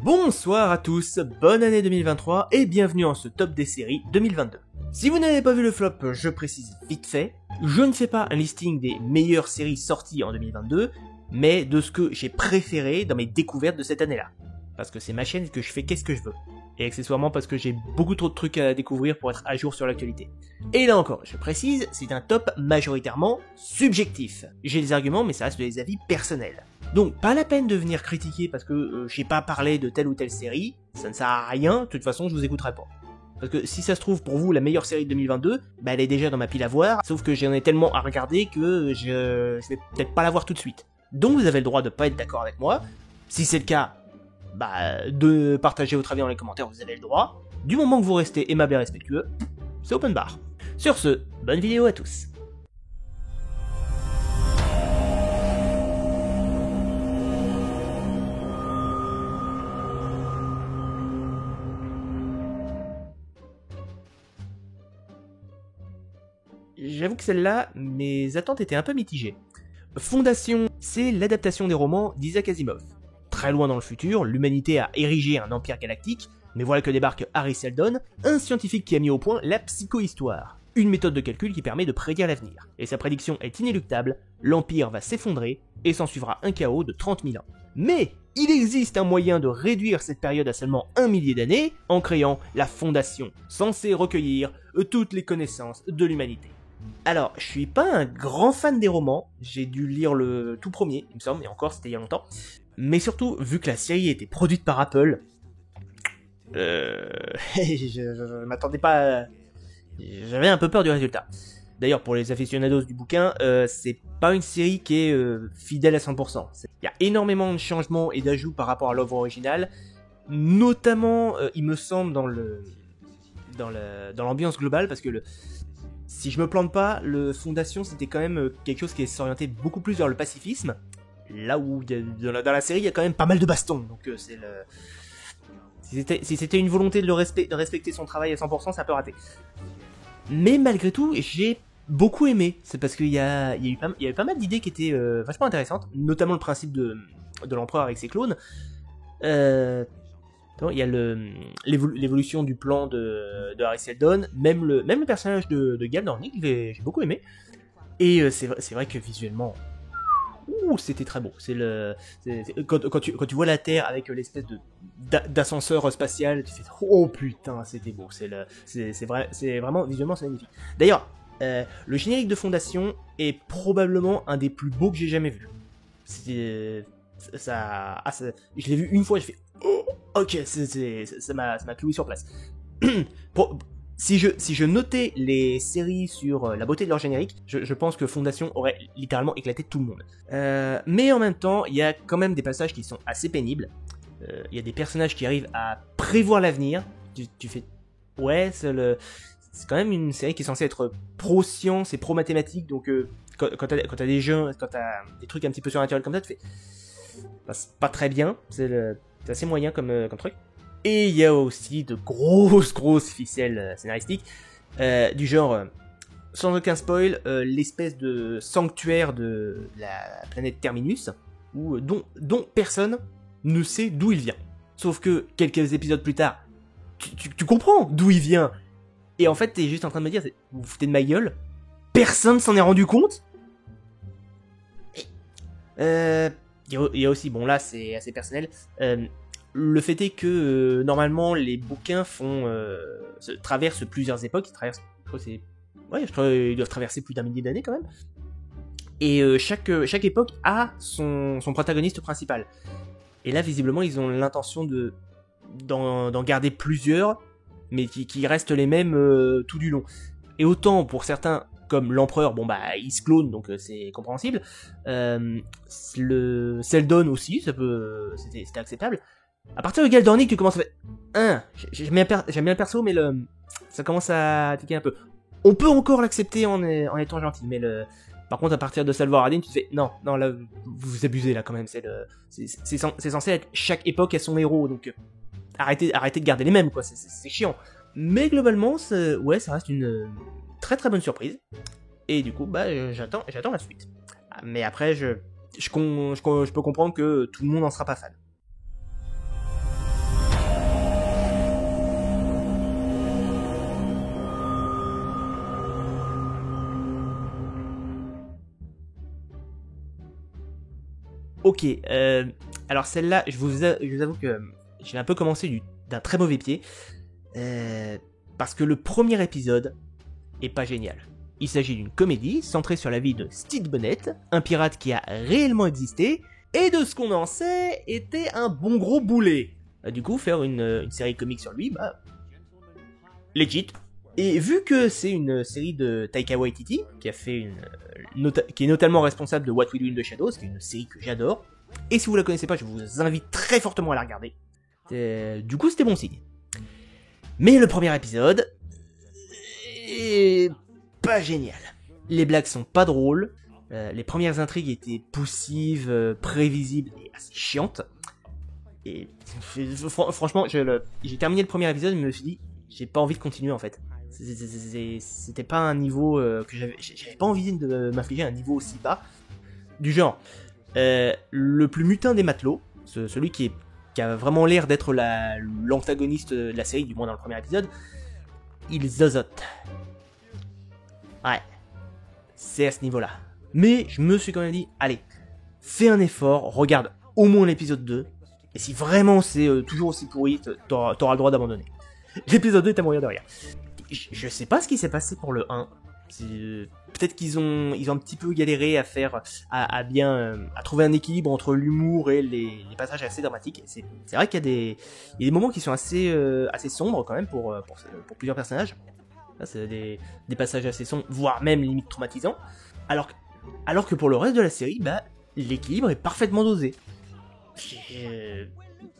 Bonsoir à tous, bonne année 2023 et bienvenue en ce top des séries 2022. Si vous n'avez pas vu le flop, je précise vite fait, je ne fais pas un listing des meilleures séries sorties en 2022, mais de ce que j'ai préféré dans mes découvertes de cette année-là. Parce que c'est ma chaîne et que je fais qu'est-ce que je veux. Et accessoirement parce que j'ai beaucoup trop de trucs à découvrir pour être à jour sur l'actualité. Et là encore, je précise, c'est un top majoritairement subjectif. J'ai des arguments, mais ça reste des avis personnels. Donc, pas la peine de venir critiquer parce que j'ai pas parlé de telle ou telle série, ça ne sert à rien, de toute façon je vous écouterai pas. Parce que si ça se trouve pour vous la meilleure série de 2022, bah elle est déjà dans ma pile à voir, sauf que j'en ai tellement à regarder que je vais peut-être pas la voir tout de suite. Donc vous avez le droit de pas être d'accord avec moi, si c'est le cas, bah de partager votre avis dans les commentaires, vous avez le droit. Du moment que vous restez aimable et respectueux, c'est open bar. Sur ce, bonne vidéo à tous. J'avoue que celle-là, mes attentes étaient un peu mitigées. Fondation, c'est l'adaptation des romans d'Isaac Asimov. Très loin dans le futur, l'humanité a érigé un empire galactique, mais voilà que débarque Hari Seldon, un scientifique qui a mis au point la psychohistoire, une méthode de calcul qui permet de prédire l'avenir. Et sa prédiction est inéluctable, l'empire va s'effondrer, et s'en suivra un chaos de 30 000 ans. Mais il existe un moyen de réduire cette période à seulement 1 millier d'années, en créant la Fondation, censée recueillir toutes les connaissances de l'humanité. Alors, je suis pas un grand fan des romans, j'ai dû lire le tout premier, il me semble, et encore c'était il y a longtemps. Mais surtout, vu que la série était produite par Apple, je m'attendais pas... J'avais un peu peur du résultat. D'ailleurs, pour les aficionados du bouquin, c'est pas une série qui est fidèle à 100%. Il y a énormément de changements et d'ajouts par rapport à l'œuvre originale, notamment, il me semble, dans l'ambiance globale, parce que si je me plante pas, le Fondation c'était quand même quelque chose qui s'orientait beaucoup plus vers le pacifisme, là où dans la série il y a quand même pas mal de bastons, donc c'est le... Si c'était une volonté de respecter son travail à 100%, ça peut rater. Mais malgré tout, j'ai beaucoup aimé, c'est parce qu'il y avait pas mal d'idées qui étaient vachement intéressantes, notamment le principe de l'empereur avec ses clones. Il y a l'évolution du plan de Hari Seldon, même le personnage de Gale Dornick, j'ai beaucoup aimé. Et c'est vrai que visuellement, c'était très beau. Quand tu vois la Terre avec l'espèce d'ascenseur spatial, tu fais oh putain, c'était beau. C'est vraiment visuellement c'est magnifique. D'ailleurs, le générique de Fondation est probablement un des plus beaux que j'ai jamais vu. Je l'ai vu une fois, j'ai fait oh, ok, ça m'a cloué sur place. Si je notais les séries sur la beauté de leur générique, je pense que Fondation aurait littéralement éclaté tout le monde. Mais en même temps, il y a quand même des passages qui sont assez pénibles. Il y a des personnages qui arrivent à prévoir l'avenir. Tu fais... Ouais, c'est quand même une série qui est censée être pro-science et pro-mathématiques, donc quand t'as des jeux, quand t'as des trucs un petit peu surnaturels comme ça, tu fais... C'est pas très bien, c'est assez moyen comme truc. Et il y a aussi de grosses ficelles scénaristiques, du genre, sans aucun spoil, l'espèce de sanctuaire de la planète Terminus, dont personne ne sait d'où il vient. Sauf que quelques épisodes plus tard, tu comprends d'où il vient. Et en fait, t'es juste en train de me dire, vous vous foutez de ma gueule, personne s'en est rendu compte. Il y a aussi, bon là c'est assez personnel, le fait est que normalement les bouquins traversent plusieurs époques, je crois qu'ils doivent traverser plus d'1 millier d'années quand même. Et chaque époque a son protagoniste principal. Et là visiblement ils ont l'intention d'en garder plusieurs, mais qui restent les mêmes tout du long. Et autant pour certains, comme l'empereur, bon bah il se clone donc c'est compréhensible. Le Seldon aussi, c'était acceptable. À partir de Gale Dornick, tu commences à faire... J'aime bien le perso, mais ça commence à tiquer un peu. On peut encore l'accepter en étant gentil, mais par contre à partir de Salvor Hardin, tu te fais non là vous abusez là quand même. C'est censé être chaque époque a son héros, donc arrêtez de garder les mêmes quoi. C'est chiant. Mais globalement, ça reste une très très bonne surprise. Et du coup, bah j'attends la suite. Mais après, je peux comprendre que tout le monde n'en sera pas fan. Ok, alors celle-là, je vous avoue que j'ai un peu commencé d'un très mauvais pied, parce que le premier épisode est pas génial. Il s'agit d'une comédie centrée sur la vie de Steve Bonnet, un pirate qui a réellement existé, et de ce qu'on en sait, était un bon gros boulet. Du coup, faire une série comique sur lui, bah... legit. Et vu que c'est une série de Taika Waititi, qui a fait qui est notamment responsable de What We Do in the Shadows, qui est une série que j'adore, et si vous la connaissez pas, je vous invite très fortement à la regarder. Du coup, c'était bon signe. Mais le premier épisode est pas génial. Les blagues sont pas drôles, les premières intrigues étaient poussives, prévisibles et assez chiantes. Et franchement, j'ai terminé le premier épisode et je me suis dit, j'ai pas envie de continuer en fait. C'était pas un niveau que j'avais pas envie de m'infliger un niveau aussi bas. Du genre, le plus mutin des matelots, celui qui a vraiment l'air d'être l'antagoniste de la série, du moins dans le premier épisode, il zozote. Ouais, c'est à ce niveau-là. Mais je me suis quand même dit, allez, fais un effort, regarde au moins l'épisode 2, et si vraiment c'est toujours aussi pourri, t'auras le droit d'abandonner. L'épisode 2 est à mourir de rire. Je sais pas ce qui s'est passé pour le 1. Peut-être qu'ils ont un petit peu galéré à trouver un équilibre entre l'humour et les passages assez dramatiques. C'est vrai qu'il y a des moments qui sont assez sombres quand même pour plusieurs personnages. Là, c'est des passages assez sombres, voire même limite traumatisants. Alors que pour le reste de la série, bah, l'équilibre est parfaitement dosé.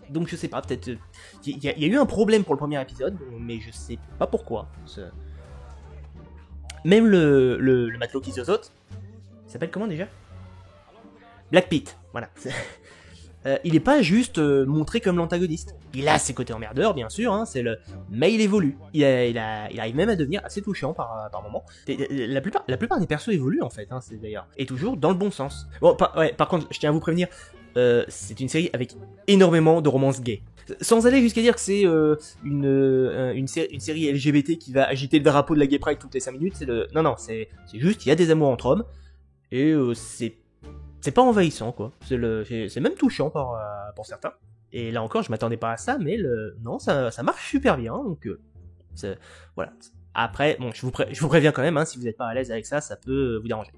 Donc je sais pas, peut-être... Il y a eu un problème pour le premier épisode, mais je sais pas pourquoi. Même le matelot qui zozote, il s'appelle comment déjà ? Black Pete, voilà. Il est pas juste montré comme l'antagoniste. Il a ses côtés emmerdeurs, bien sûr, hein, mais il évolue. Il arrive même à devenir assez touchant par moment. La plupart des persos évoluent en fait, hein, c'est d'ailleurs. Et toujours dans le bon sens. Bon, par contre, je tiens à vous prévenir, c'est une série avec énormément de romances gays. Sans aller jusqu'à dire que c'est une série LGBT qui va agiter le drapeau de la gay pride toutes les 5 minutes. Non, c'est juste, il y a des amours entre hommes, et c'est pas envahissant, quoi. C'est même touchant pour certains. Et là encore, je m'attendais pas à ça, mais non, ça marche super bien, donc voilà. Après, bon, je vous préviens quand même, hein, si vous n'êtes pas à l'aise avec ça, ça peut vous déranger.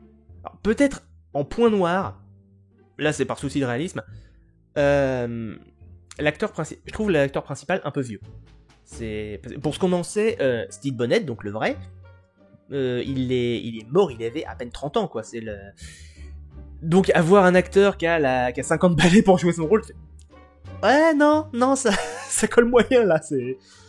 Alors, peut-être en point noir, là c'est par souci de réalisme, je trouve l'acteur principal un peu vieux. Pour ce qu'on en sait, Steve Bonnet, donc le vrai, il est mort, il avait à peine 30 ans, quoi. Donc avoir un acteur qui a 50 balais pour jouer son rôle, ouais, non, ça colle moyen là.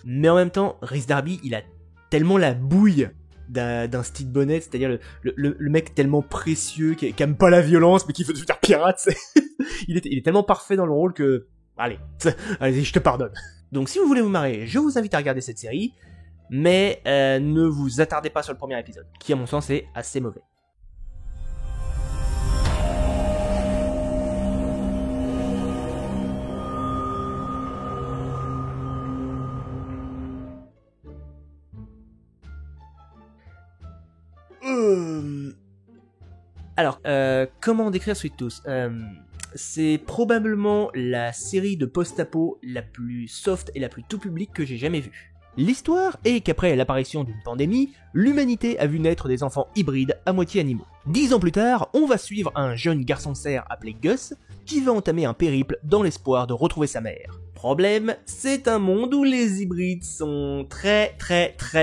Mais en même temps, Rhys Darby, il a tellement la bouille d'un Steve Bonnet, c'est-à-dire le mec tellement précieux, qui aime pas la violence, mais qui veut devenir pirate. Il est tellement parfait dans le rôle que... Allez, je te pardonne. Donc si vous voulez vous marrer, je vous invite à regarder cette série, mais ne vous attardez pas sur le premier épisode, qui à mon sens est assez mauvais. Alors, comment décrire Sweet Tooth ? C'est probablement la série de post-apo la plus soft et la plus tout public que j'ai jamais vue. L'histoire est qu'après l'apparition d'une pandémie, l'humanité a vu naître des enfants hybrides à moitié animaux. 10 ans plus tard, on va suivre un jeune garçon cerf appelé Gus, qui va entamer un périple dans l'espoir de retrouver sa mère. Problème, c'est un monde où les hybrides sont très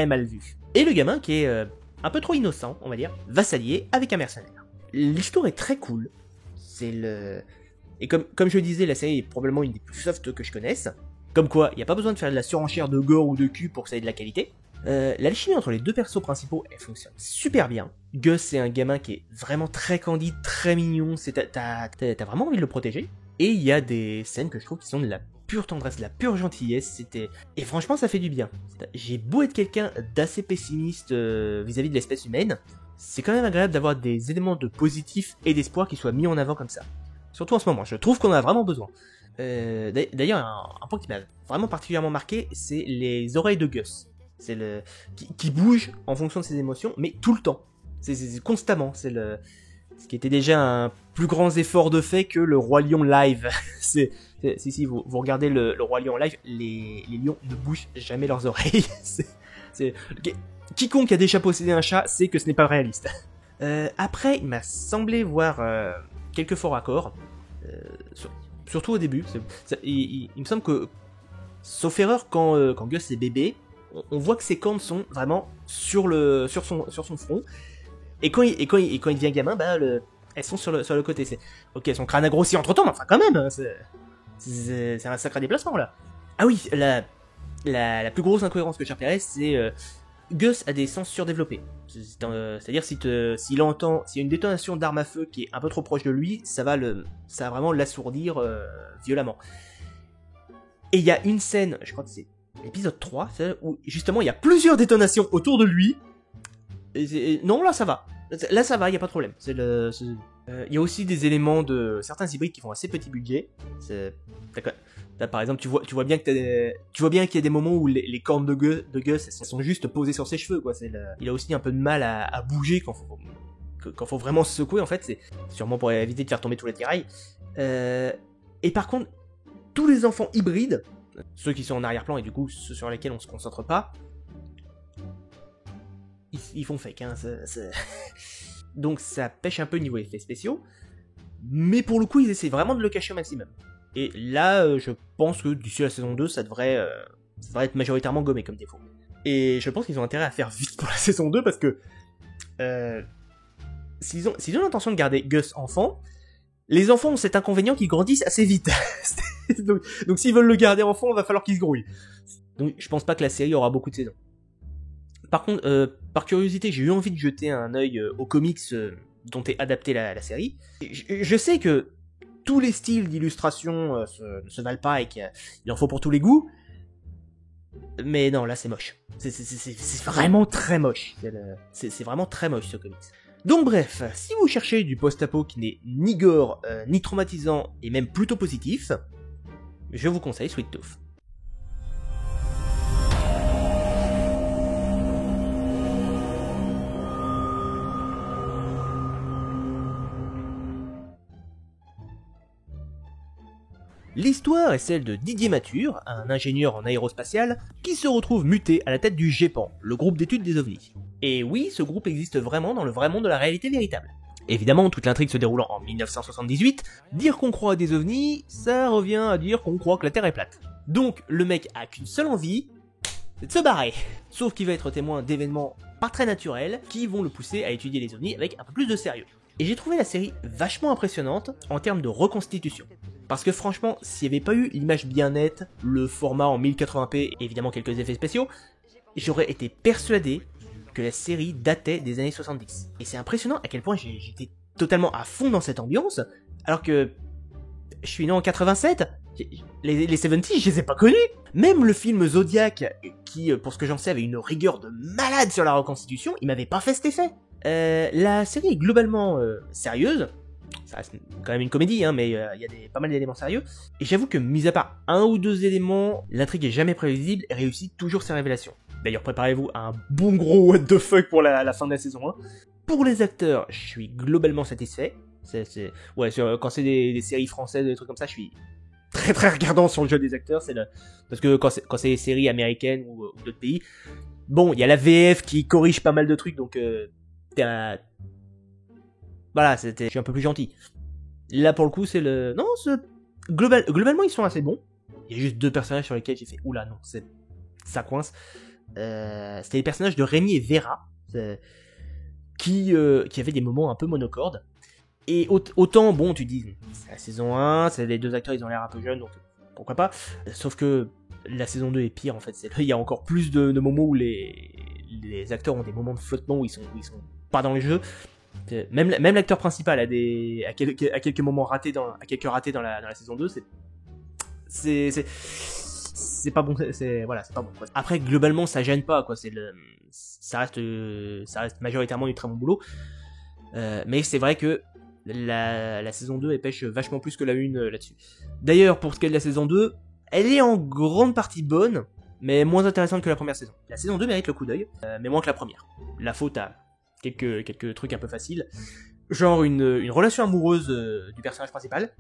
mal vus. Et le gamin, qui est un peu trop innocent, on va dire, va s'allier avec un mercenaire. L'histoire est très cool. Et comme je le disais, la série est probablement une des plus soft que je connaisse. Comme quoi, il n'y a pas besoin de faire de la surenchère de gore ou de cul pour que ça ait de la qualité. L'alchimie entre les deux persos principaux, elle fonctionne super bien. Gus, c'est un gamin qui est vraiment très candide, très mignon, t'as vraiment envie de le protéger. Et il y a des scènes que je trouve qui sont de la pure tendresse, de la pure gentillesse, et franchement ça fait du bien. J'ai beau être quelqu'un d'assez pessimiste vis-à-vis de l'espèce humaine, c'est quand même agréable d'avoir des éléments de positif et d'espoir qui soient mis en avant comme ça. Surtout en ce moment, je trouve qu'on en a vraiment besoin. D'ailleurs, un point qui m'a vraiment particulièrement marqué, c'est les oreilles de Gus. Qui bouge en fonction de ses émotions, mais tout le temps. C'est constamment. Ce qui était déjà un plus grand effort de fait que le Roi Lion live. Si, vous regardez le Roi Lion live, les lions ne bougent jamais leurs oreilles. Quiconque a déjà possédé un chat sait que ce n'est pas réaliste. Après, il m'a semblé voir quelques forts raccords, surtout au début. Il me semble que, sauf erreur, quand Gus est bébé, on voit que ses cornes sont vraiment sur son front. Et quand il devient gamin, elles sont sur le côté. Ok, son crâne a grossi entre temps, mais enfin quand même, c'est un sacré déplacement là. Ah oui, la plus grosse incohérence que j'ai repérée, c'est Gus a des sens surdéveloppés. C'est-à-dire s'il y a une détonation d'arme à feu qui est un peu trop proche de lui, ça va vraiment l'assourdir violemment. Et il y a une scène, je crois que c'est l'épisode 3, où justement il y a plusieurs détonations autour de lui. Non, là ça va. Là ça va, il y a pas de problème. Il y a aussi des éléments de certains hybrides qui font assez petit budget. Là, par exemple, tu vois bien qu'il y a des moments où les cornes de Gus elles sont juste posées sur ses cheveux, quoi. Il a aussi un peu de mal à bouger quand faut vraiment se secouer, en fait. C'est sûrement pour éviter de faire tomber tous les tirailles. Et par contre, tous les enfants hybrides, ceux qui sont en arrière-plan et du coup ceux sur lesquels on se concentre pas, ils font fake, hein. Donc ça pêche un peu niveau effets spéciaux, mais pour le coup ils essaient vraiment de le cacher au maximum. Et là, je pense que d'ici la saison 2, ça devrait être majoritairement gommé comme défaut. Et je pense qu'ils ont intérêt à faire vite pour la saison 2, parce que s'ils ont l'intention de garder Gus enfant, les enfants ont cet inconvénient qu'ils grandissent assez vite. donc s'ils veulent le garder enfant, il va falloir qu'il se grouille. Donc je pense pas que la série aura beaucoup de saisons. Par contre, par curiosité, j'ai eu envie de jeter un œil aux comics dont est adaptée la série. Je sais que tous les styles d'illustration ne se valent pas et qu'il en faut pour tous les goûts, mais non, là c'est moche. C'est vraiment très moche. C'est vraiment très moche ce comics. Donc bref, si vous cherchez du post-apo qui n'est ni gore, ni traumatisant, et même plutôt positif, je vous conseille Sweet Tooth. L'histoire est celle de Didier Mature, un ingénieur en aérospatial, qui se retrouve muté à la tête du GEPAN, le groupe d'études des ovnis. Et oui, ce groupe existe vraiment dans le vrai monde de la réalité véritable. Évidemment, toute l'intrigue se déroulant en 1978, dire qu'on croit à des ovnis, ça revient à dire qu'on croit que la Terre est plate. Donc, le mec a qu'une seule envie, c'est de se barrer. Sauf qu'il va être témoin d'événements pas très naturels, qui vont le pousser à étudier les ovnis avec un peu plus de sérieux. Et j'ai trouvé la série vachement impressionnante en termes de reconstitution. Parce que franchement, s'il n'y avait pas eu l'image bien nette, le format en 1080p et évidemment quelques effets spéciaux, j'aurais été persuadé que la série datait des années 70. Et c'est impressionnant à quel point j'étais totalement à fond dans cette ambiance, alors que je suis né en 87, les 70s, je les ai pas connus. Même le film Zodiac, qui, pour ce que j'en sais, avait une rigueur de malade sur la reconstitution, il m'avait pas fait cet effet. La série est globalement sérieuse. Ça reste quand même une comédie, hein, mais il y a pas mal d'éléments sérieux. Et j'avoue que, mis à part un ou deux éléments, l'intrigue est jamais prévisible et réussit toujours ses révélations. D'ailleurs, préparez-vous à un bon gros what the fuck pour la fin de la saison 1. Pour les acteurs, je suis globalement satisfait. Quand c'est des séries françaises, des trucs comme ça, je suis très très regardant sur le jeu des acteurs. Parce que quand c'est des séries américaines ou d'autres pays, bon, il y a la VF qui corrige pas mal de trucs, donc voilà, je suis un peu plus gentil. Là, pour le coup, globalement, ils sont assez bons. Il y a juste deux personnages sur lesquels j'ai fait, oula, non, ça coince. C'était les personnages de Rémi et Vera, qui avaient des moments un peu monocordes. Et autant, bon, tu dis, c'est la saison 1, les deux acteurs, ils ont l'air un peu jeunes, donc pourquoi pas. Sauf que la saison 2 est pire, en fait. Il y a encore plus de moments où les acteurs ont des moments de flottement où ils sont pas dans le jeu. Même l'acteur principal a quelques moments ratés à quelques ratés dans la saison 2, c'est pas bon, c'est pas bon, quoi. Après, globalement, ça gêne pas, quoi. Ça reste majoritairement du très bon boulot. Mais c'est vrai que la saison 2 elle pêche vachement plus que la 1 là-dessus. D'ailleurs, pour ce qui est de la saison 2, elle est en grande partie bonne, mais moins intéressante que la première saison. La saison 2 mérite le coup d'œil, mais moins que la première. La faute à quelques trucs un peu faciles. genre une relation amoureuse du personnage principal,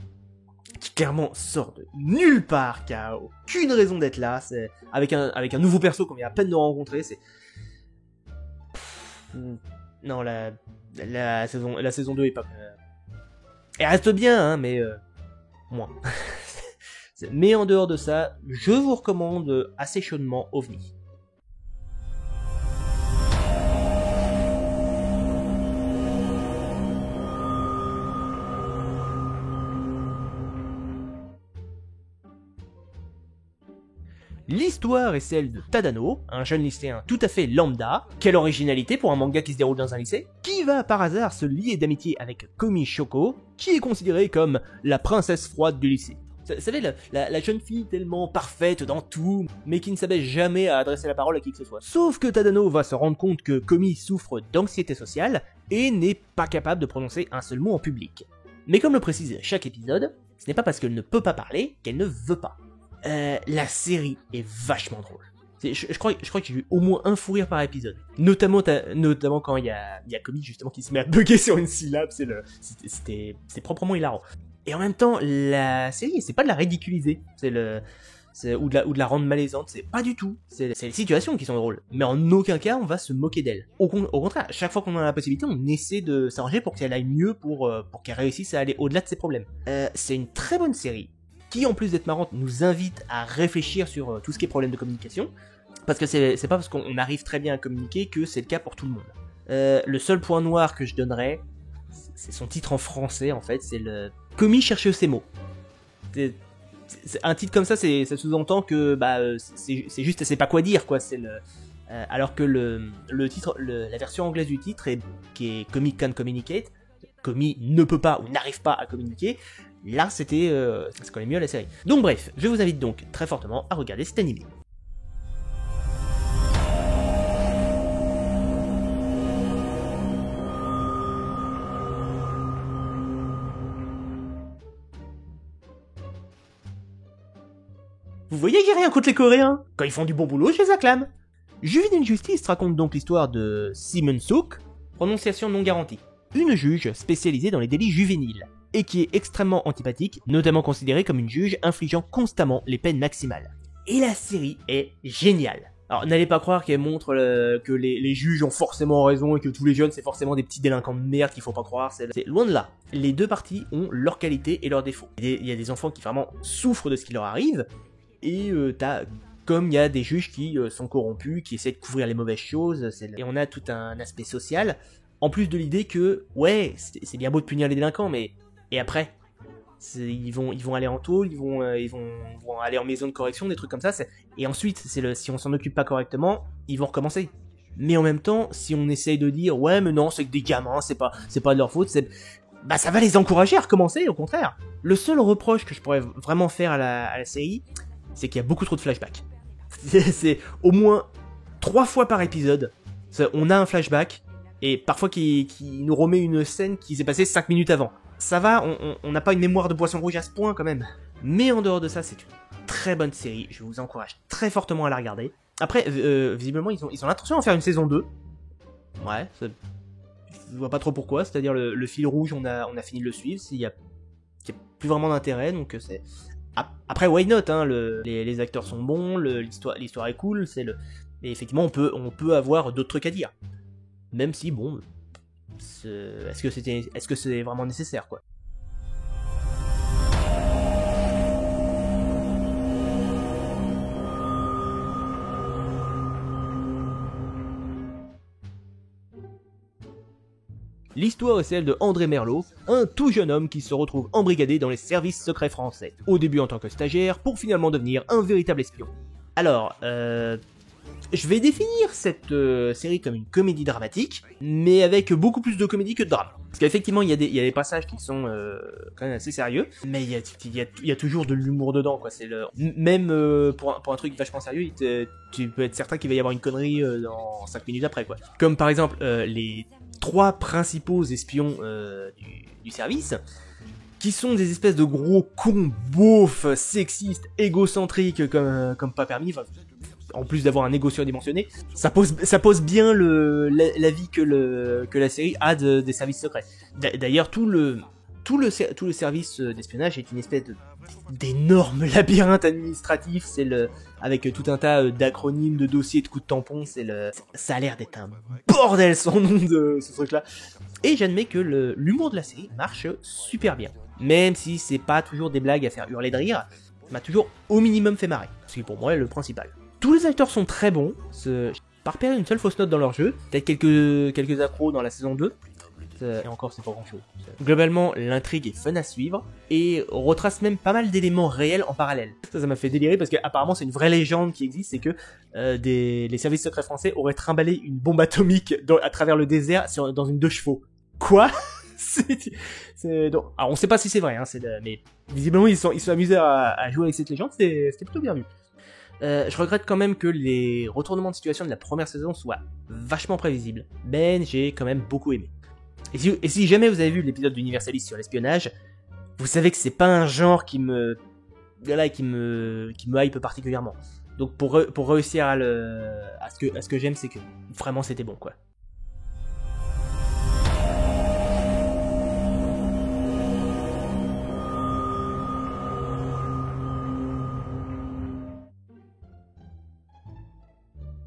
qui clairement sort de nulle part, qui a aucune raison d'être là, c'est avec un nouveau perso qu'on vient à peine de rencontrer, c'est... Non, la saison 2 est pas... Elle reste bien, hein, mais... moins. Mais en dehors de ça, je vous recommande assez chaudement OVNI. L'histoire est celle de Tadano, un jeune lycéen tout à fait lambda. Quelle originalité pour un manga qui se déroule dans un lycée, qui va par hasard se lier d'amitié avec Komi Shoko, qui est considérée comme la princesse froide du lycée. Vous savez, la jeune fille tellement parfaite dans tout, mais qui ne savait jamais à adresser la parole à qui que ce soit. Sauf que Tadano va se rendre compte que Komi souffre d'anxiété sociale et n'est pas capable de prononcer un seul mot en public. Mais comme le précise chaque épisode, ce n'est pas parce qu'elle ne peut pas parler qu'elle ne veut pas. La série est vachement drôle. Je crois que j'ai eu au moins un fou rire par épisode. Notamment quand il y a Komi justement qui se met à bugger sur une syllabe, c'est proprement hilarant. Et en même temps, la série, c'est pas de la ridiculiser, ou de la rendre malaisante, c'est pas du tout. C'est les situations qui sont drôles. Mais en aucun cas, on va se moquer d'elle. Au contraire, chaque fois qu'on a la possibilité, on essaie de s'arranger pour qu'elle aille mieux, pour qu'elle réussisse à aller au-delà de ses problèmes. C'est une très bonne série, qui en plus d'être marrante, nous invite à réfléchir sur tout ce qui est problème de communication. Parce que c'est pas parce qu'on arrive très bien à communiquer que c'est le cas pour tout le monde. Le seul point noir que je donnerais, c'est son titre en français en fait, c'est le Komi cherche ses mots. C'est un titre comme ça, ça sous-entend que c'est juste, elle sait pas quoi dire quoi. Alors que le titre, la version anglaise du titre qui est Komi can't communicate, Komi ne peut pas ou n'arrive pas à communiquer. Là, ça se connaît mieux à la série. Donc bref, je vous invite donc très fortement à regarder cet animé. Vous voyez, j'ai rien contre les Coréens. Quand ils font du bon boulot, je les acclame. Juvenile Justice raconte donc l'histoire de Simon Sook, prononciation non garantie, une juge spécialisée dans les délits juvéniles, et qui est extrêmement antipathique, notamment considérée comme une juge infligeant constamment les peines maximales. Et la série est géniale. Alors n'allez pas croire qu'elle montre que les juges ont forcément raison et que tous les jeunes c'est forcément des petits délinquants de merde qu'il faut pas croire, c'est loin de là. Les deux parties ont leurs qualités et leurs défauts. Il y a des enfants qui vraiment souffrent de ce qui leur arrive, et comme il y a des juges qui sont corrompus, qui essaient de couvrir les mauvaises choses, et on a tout un aspect social, en plus de l'idée que, ouais, c'est bien beau de punir les délinquants, mais... Et après, ils vont aller en tôle, ils vont aller en maison de correction, des trucs comme ça, et ensuite, si on s'en occupe pas correctement, ils vont recommencer. Mais en même temps, si on essaye de dire, ouais, mais non, c'est que des gamins, c'est pas de leur faute, ça va les encourager à recommencer, au contraire. Le seul reproche que je pourrais vraiment faire à la série, c'est qu'il y a beaucoup trop de flashbacks. C'est au moins 3 fois par épisode, on a un flashback, et parfois qui nous remet une scène qui s'est passée 5 minutes avant. Ça va, on n'a pas une mémoire de poisson rouge à ce point quand même. Mais en dehors de ça, c'est une très bonne série, je vous encourage très fortement à la regarder. Après, visiblement, ils ont l'intention d'en faire une saison 2. Ouais, je vois pas trop pourquoi, c'est-à-dire le fil rouge, on a fini de le suivre, il y a plus vraiment d'intérêt, donc c'est... Après, why not, hein, les acteurs sont bons, l'histoire est cool, et effectivement, on peut avoir d'autres trucs à dire. Même si, bon, est-ce que c'est vraiment nécessaire, quoi. L'histoire est celle de André Merlot, un tout jeune homme qui se retrouve embrigadé dans les services secrets français, au début en tant que stagiaire, pour finalement devenir un véritable espion. Alors, je vais définir cette série comme une comédie dramatique, mais avec beaucoup plus de comédie que de drame. Parce qu'effectivement, il y a des passages qui sont quand même assez sérieux, mais il y a toujours de l'humour dedans, quoi. Même pour un truc vachement sérieux, tu peux être certain qu'il va y avoir une connerie dans 5 minutes après, quoi. Comme par exemple les 3 principaux espions du service, qui sont des espèces de gros cons beaufs, sexistes, égocentriques comme pas permis. en plus d'avoir un ego surdimensionné, ça pose bien l'avis que la série a des services secrets. D'ailleurs, tout le service d'espionnage est une espèce d'énorme labyrinthe administratif, avec tout un tas d'acronymes, de dossiers, de coups de tampon, ça a l'air d'être un bordel sans nom de ce truc-là. Et j'admets que l'humour de la série marche super bien. Même si c'est pas toujours des blagues à faire hurler de rire, ça m'a toujours au minimum fait marrer. Ce qui pour moi est le principal. Tous les acteurs sont très bons, j'ai pas repéré une seule fausse note dans leur jeu, peut-être quelques accros dans la saison 2, et encore c'est pas grand chose. Globalement, l'intrigue est fun à suivre, et retrace même pas mal d'éléments réels en parallèle. Ça m'a fait délirer parce qu'apparemment c'est une vraie légende qui existe, c'est que les services secrets français auraient trimballé une bombe atomique à travers le désert dans une 2 chevaux. Quoi? Donc, alors on sait pas si c'est vrai, hein, mais visiblement ils sont amusés à jouer avec cette légende, c'était plutôt bien vu. Je regrette quand même que les retournements de situation de la première saison soient vachement prévisibles, mais j'ai quand même beaucoup aimé. Et si jamais vous avez vu l'épisode d'Universalis sur l'espionnage, vous savez que c'est pas un genre qui me hype particulièrement. Donc pour réussir à ce que j'aime, c'est que vraiment c'était bon quoi.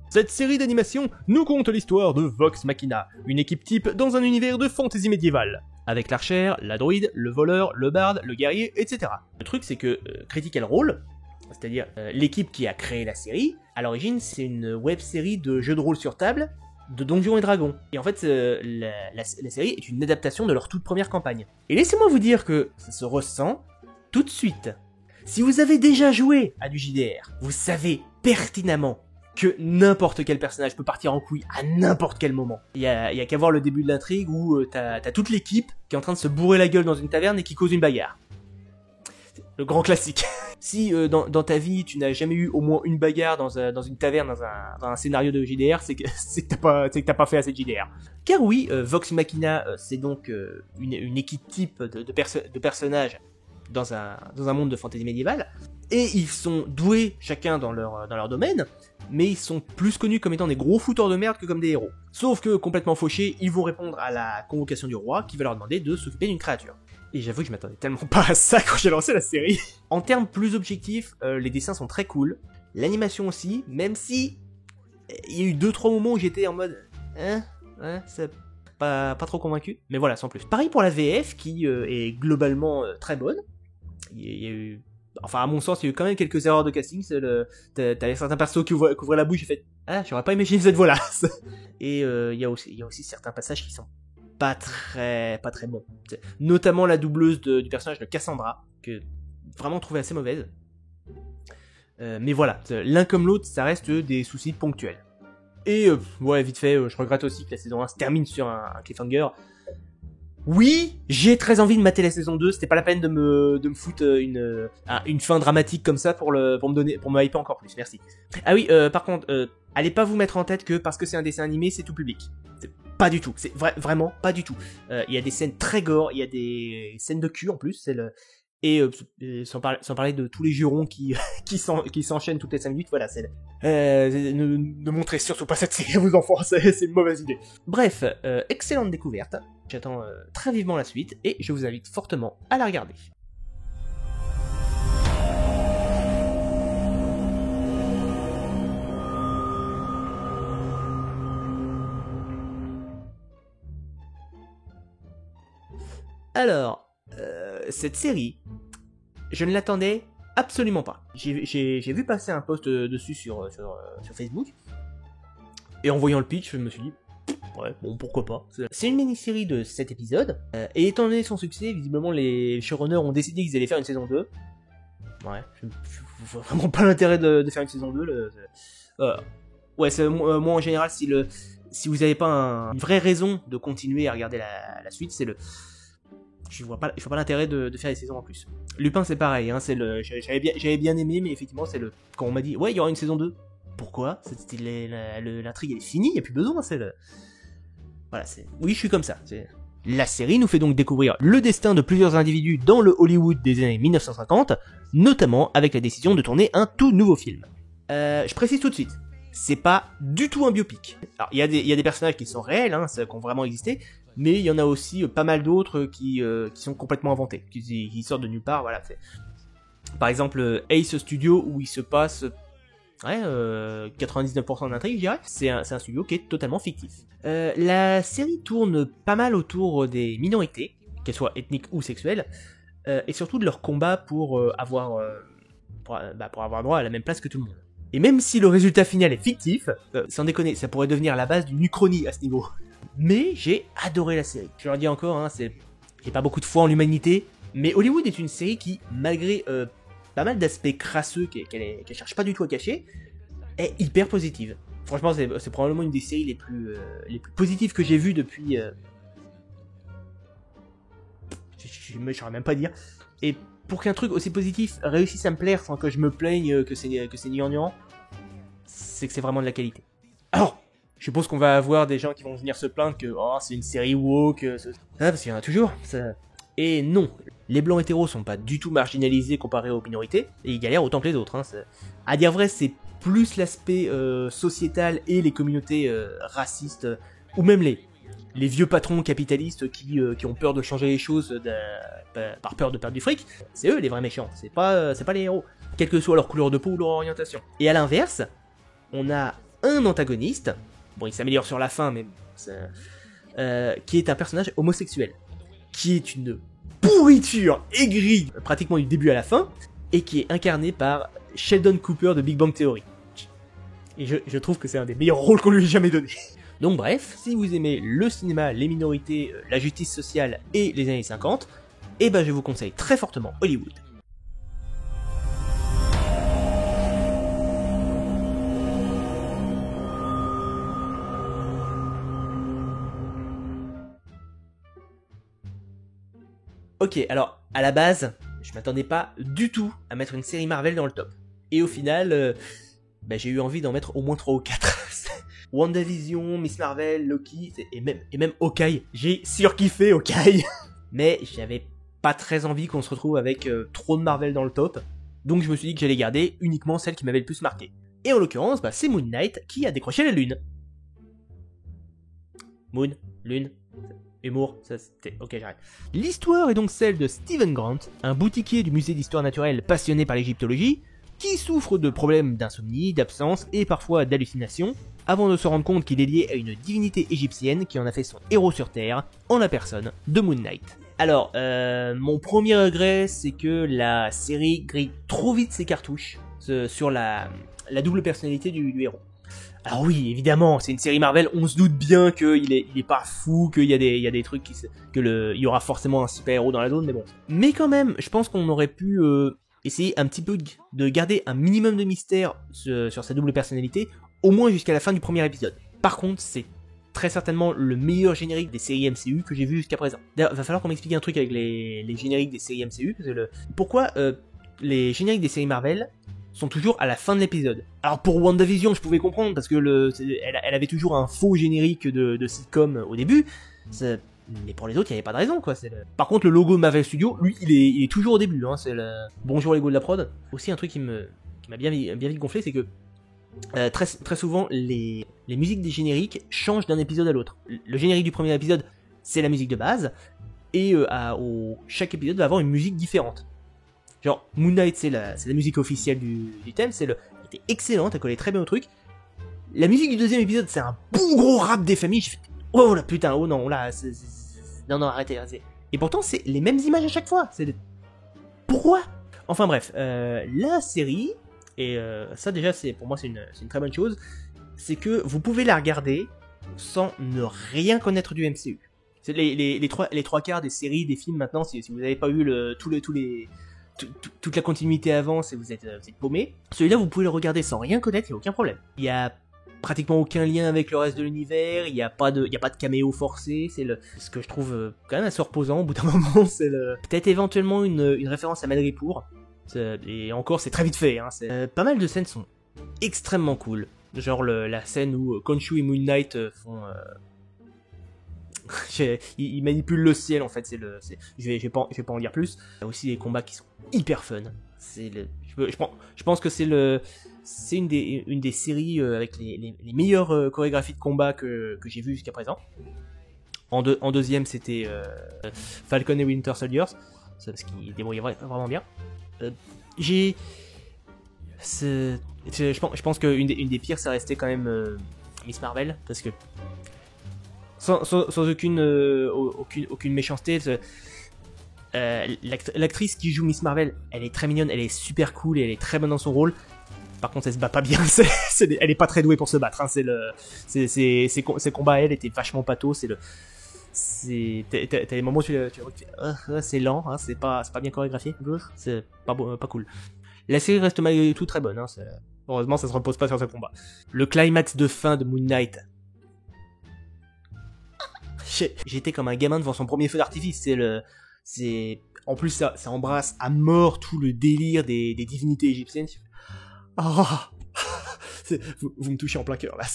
Cette série d'animation nous conte l'histoire de Vox Machina, une équipe type dans un univers de fantasy médiévale, avec l'archère, la druide, le voleur, le barde, le guerrier, etc. Le truc c'est que Critical Role, c'est-à-dire l'équipe qui a créé la série, à l'origine c'est une web-série de jeux de rôle sur table, de Donjons et Dragons. Et en fait, la série est une adaptation de leur toute première campagne. Et laissez-moi vous dire que ça se ressent tout de suite. Si vous avez déjà joué à du JDR, vous savez pertinemment que n'importe quel personnage peut partir en couille à n'importe quel moment. Il y a qu'à voir le début de l'intrigue où t'as toute l'équipe qui est en train de se bourrer la gueule dans une taverne et qui cause une bagarre. Le grand classique. Si dans ta vie tu n'as jamais eu au moins une bagarre dans une taverne, dans un scénario de JDR, c'est que t'as pas fait assez de JDR. Car oui, Vox Machina, c'est donc une équipe type de personnages dans un monde de fantasy médiévale, et ils sont doués chacun dans leur domaine, mais ils sont plus connus comme étant des gros fouteurs de merde que comme des héros. Sauf que, complètement fauchés, ils vont répondre à la convocation du roi qui va leur demander de s'occuper d'une créature. Et j'avoue que je m'attendais tellement pas à ça quand j'ai lancé la série. En termes plus objectifs, les dessins sont très cool, l'animation aussi, même si il y a eu 2-3 moments où j'étais en mode c'est pas trop convaincu, mais voilà, sans plus. Pareil pour la VF qui est globalement très bonne. Il y a eu, enfin à mon sens, il y a eu quand même quelques erreurs de casting. T'as certains persos qui ouvraient la bouche et fait j'aurais pas imaginé cette voix là. Et il y a aussi certains passages qui sont pas très bons. Notamment la doubleuse du personnage de Cassandra, que vraiment trouvé assez mauvaise. Mais voilà, l'un comme l'autre, ça reste des soucis ponctuels. Et ouais, vite fait, je regrette aussi que la saison 1 se termine sur un cliffhanger. Oui, j'ai très envie de mater la saison 2, c'était pas la peine de me foutre une fin dramatique comme ça pour me hyper encore plus, merci. Ah oui, par contre, allez pas vous mettre en tête que parce que c'est un dessin animé, c'est tout public. C'est pas du tout, c'est vraiment pas du tout. Il y a des scènes très gore, il y a des scènes de cul en plus, et sans parler de tous les jurons qui s'enchaînent toutes les 5 minutes, voilà, ne montrez surtout pas cette série à vos enfants, c'est une mauvaise idée. Bref, excellente découverte, j'attends très vivement la suite, et je vous invite fortement à la regarder. Alors, cette série, je ne l'attendais absolument pas. J'ai vu passer un post dessus sur Facebook, et en voyant le pitch, je me suis dit, ouais, bon, pourquoi pas. C'est une mini-série de 7 épisodes, et étant donné son succès, visiblement les showrunners ont décidé qu'ils allaient faire une saison 2. Ouais, je vois vraiment pas l'intérêt de faire une saison 2. Ouais, moi en général, si vous n'avez pas une vraie raison de continuer à regarder la suite, je vois pas l'intérêt de faire des saisons en plus. Lupin c'est pareil, hein, j'avais bien aimé, mais effectivement quand on m'a dit ouais il y aura une saison 2, pourquoi? L'intrigue elle est finie, il n'y a plus besoin, voilà, oui je suis comme ça. La série nous fait donc découvrir le destin de plusieurs individus dans le Hollywood des années 1950, notamment avec la décision de tourner un tout nouveau film. Je précise tout de suite, c'est pas du tout un biopic. Alors, il y a des personnages qui sont réels, hein, qui ont vraiment existé, mais il y en a aussi pas mal d'autres qui sont complètement inventés, qui sortent de nulle part, voilà. Par exemple, Ace Studio, où il se passe 99% d'intrigue, je dirais. C'est un studio qui est totalement fictif. La série tourne pas mal autour des minorités, qu'elles soient ethniques ou sexuelles, et surtout de leur combat pour avoir droit à la même place que tout le monde. Et même si le résultat final est fictif, sans déconner, ça pourrait devenir la base d'une uchronie à ce niveau. Mais j'ai adoré la série. Je leur dis encore, hein, j'ai pas beaucoup de foi en l'humanité, mais Hollywood est une série qui, malgré pas mal d'aspects crasseux qu'elle cherche pas du tout à cacher, est hyper positive. Franchement, c'est probablement une des séries les plus positives que j'ai vues depuis... je saurais même pas dire. Et pour qu'un truc aussi positif réussisse à me plaire sans que je me plaigne que c'est gnangnan, c'est que c'est vraiment de la qualité. Alors, je suppose qu'on va avoir des gens qui vont venir se plaindre que c'est une série woke, parce qu'il y en a toujours. Et non, les blancs hétéros sont pas du tout marginalisés comparés aux minorités, et ils galèrent autant que les autres. Hein. À dire vrai, c'est plus l'aspect sociétal et les communautés racistes, ou même les vieux patrons capitalistes qui ont peur de changer les choses par peur de perdre du fric. C'est eux les vrais méchants, c'est pas les héros, quelle que soit leur couleur de peau ou leur orientation. Et à l'inverse, on a un antagoniste, bon il s'améliore sur la fin, mais qui est un personnage homosexuel, qui est une pourriture aigrie, pratiquement du début à la fin, et qui est incarné par Sheldon Cooper de Big Bang Theory. Et je trouve que c'est un des meilleurs rôles qu'on lui ait jamais donné. Donc bref, si vous aimez le cinéma, les minorités, la justice sociale et les années 50, eh ben je vous conseille très fortement Hollywood. Ok, alors, à la base, je m'attendais pas du tout à mettre une série Marvel dans le top. Et au final, j'ai eu envie d'en mettre au moins 3 ou 4. WandaVision, Miss Marvel, Loki, et même Hawkeye. J'ai surkiffé Hawkeye. Mais j'avais pas très envie qu'on se retrouve avec trop de Marvel dans le top. Donc je me suis dit que j'allais garder uniquement celle qui m'avait le plus marqué. Et en l'occurrence, c'est Moon Knight qui a décroché la lune. Moon, lune, humour, ça c'était... Ok, j'arrête. L'histoire est donc celle de Stephen Grant, un boutiquier du musée d'histoire naturelle passionné par l'égyptologie, qui souffre de problèmes d'insomnie, d'absence et parfois d'hallucinations, avant de se rendre compte qu'il est lié à une divinité égyptienne qui en a fait son héros sur Terre, en la personne de Moon Knight. Alors, mon premier regret, c'est que la série grille trop vite ses cartouches sur la double personnalité du héros. Alors oui, évidemment, c'est une série Marvel, on se doute bien qu'il est pas fou, qu'il y a des trucs il y aura forcément un super-héros dans la zone, mais bon. Mais quand même, je pense qu'on aurait pu essayer un petit peu de garder un minimum de mystère sur sa double personnalité, au moins jusqu'à la fin du premier épisode. Par contre, c'est très certainement le meilleur générique des séries MCU que j'ai vu jusqu'à présent. D'ailleurs, va falloir qu'on m'explique un truc avec les génériques des séries MCU, parce que pourquoi les génériques des séries Marvel sont toujours à la fin de l'épisode. Alors pour WandaVision, je pouvais comprendre, parce que elle avait toujours un faux générique de sitcom au début, mais pour les autres, il n'y avait pas de raison, quoi. Par contre, le logo de Marvel Studios, lui, il est toujours au début, hein. C'est le bonjour les gars de la prod. Aussi, un truc qui m'a bien vite gonflé, c'est que très souvent, les musiques des génériques changent d'un épisode à l'autre. Le générique du premier épisode, c'est la musique de base, et chaque épisode va avoir une musique différente. Genre, Moon Knight, c'est la musique officielle du thème, elle était excellente, elle collait très bien au truc. La musique du deuxième épisode, c'est un bon gros rap des familles. Je fais, oh là putain, oh non, là, non, arrêtez. Et pourtant, c'est les mêmes images à chaque fois. Pourquoi ? Enfin bref, la série, et ça déjà, pour moi, c'est une très bonne chose, c'est que vous pouvez la regarder sans ne rien connaître du MCU. C'est les trois quarts des séries, des films maintenant, si vous n'avez pas eu toute la continuité avant, vous êtes paumé. Celui-là, vous pouvez le regarder sans rien connaître, il n'y a aucun problème. Il y a pratiquement aucun lien avec le reste de l'univers, il n'y a pas de caméo forcé, ce que je trouve quand même assez reposant au bout d'un moment, peut-être éventuellement une référence à Madripoor, et encore c'est très vite fait, hein, pas mal de scènes sont extrêmement cool, genre la scène où Khonshu et Moon Knight font... ils manipulent le ciel en fait, je vais pas en dire plus. Il y a aussi des combats qui sont hyper fun. Je pense que c'est une des séries avec les meilleures chorégraphies de combat que j'ai vues jusqu'à présent. En deuxième, c'était Falcon et Winter Soldier, parce qu'il débrouillait vraiment bien. Je pense qu'une des pires, ça restait quand même Miss Marvel, parce que sans aucune méchanceté, l'actrice qui joue Miss Marvel, elle est très mignonne, elle est super cool et elle est très bonne dans son rôle. Par contre, elle se bat pas bien, elle est pas très douée pour se battre. Hein. Ses combats à elle étaient vachement pathos. T'as des moments où tu fais, c'est lent, hein, c'est pas bien chorégraphié, c'est pas cool. La série reste malgré tout très bonne, hein, heureusement ça se repose pas sur ce combat. Le climax de fin de Moon Knight. J'étais comme un gamin devant son premier feu d'artifice, en plus ça embrasse à mort tout le délire des divinités égyptiennes. Oh, vous me touchez en plein cœur là.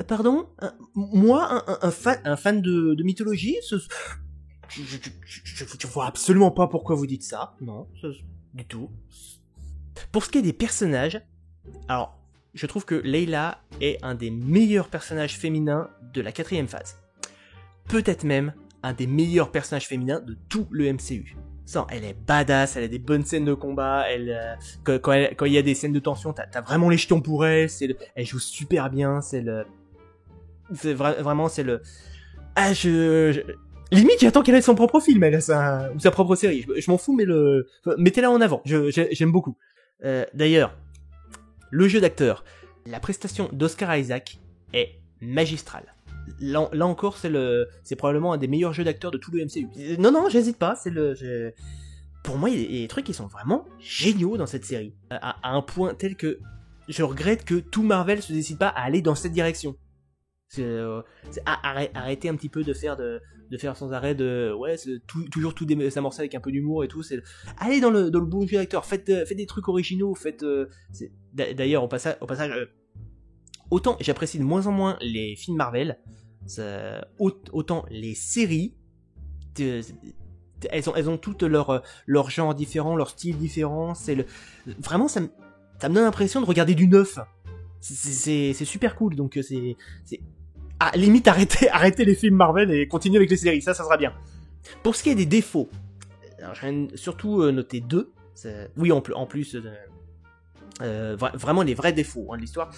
Pardon, moi, un fan de mythologie, je vois absolument pas pourquoi vous dites ça. Non, du tout. Pour ce qui est des personnages, alors, je trouve que Layla est un des meilleurs personnages féminins de la 4ème phase. Peut-être même un des meilleurs personnages féminins de tout le MCU. Elle est badass, elle a des bonnes scènes de combat, quand il y a des scènes de tension, t'as vraiment les jetons pour elle, elle joue super bien, vraiment, limite, j'attends qu'elle ait son propre film, ou sa propre série, je m'en fous, mais mettez-la en avant, j'aime beaucoup. D'ailleurs, le jeu d'acteur, la prestation d'Oscar Isaac est magistrale. Là encore, c'est probablement un des meilleurs jeux d'acteurs de tout le MCU. Non, j'hésite pas, pour moi, il y a des trucs qui sont vraiment géniaux dans cette série. À un point tel que je regrette que tout Marvel se décide pas à aller dans cette direction. Arrêtez un petit peu de faire sans arrêt toujours tout s'amorcer avec un peu d'humour et tout. Allez dans le bon jeu d'acteur, faites des trucs originaux, d'ailleurs, au passage, autant j'apprécie de moins en moins les films Marvel, autant les séries, elles ont toutes leur genre différent, leur style différent. Vraiment, ça me donne l'impression de regarder du neuf. C'est super cool, donc limite arrêtez les films Marvel et continuez avec les séries, ça sera bien. Pour ce qui est des défauts, alors je viens surtout noter deux. Oui, en plus, vraiment les vrais défauts de l'histoire.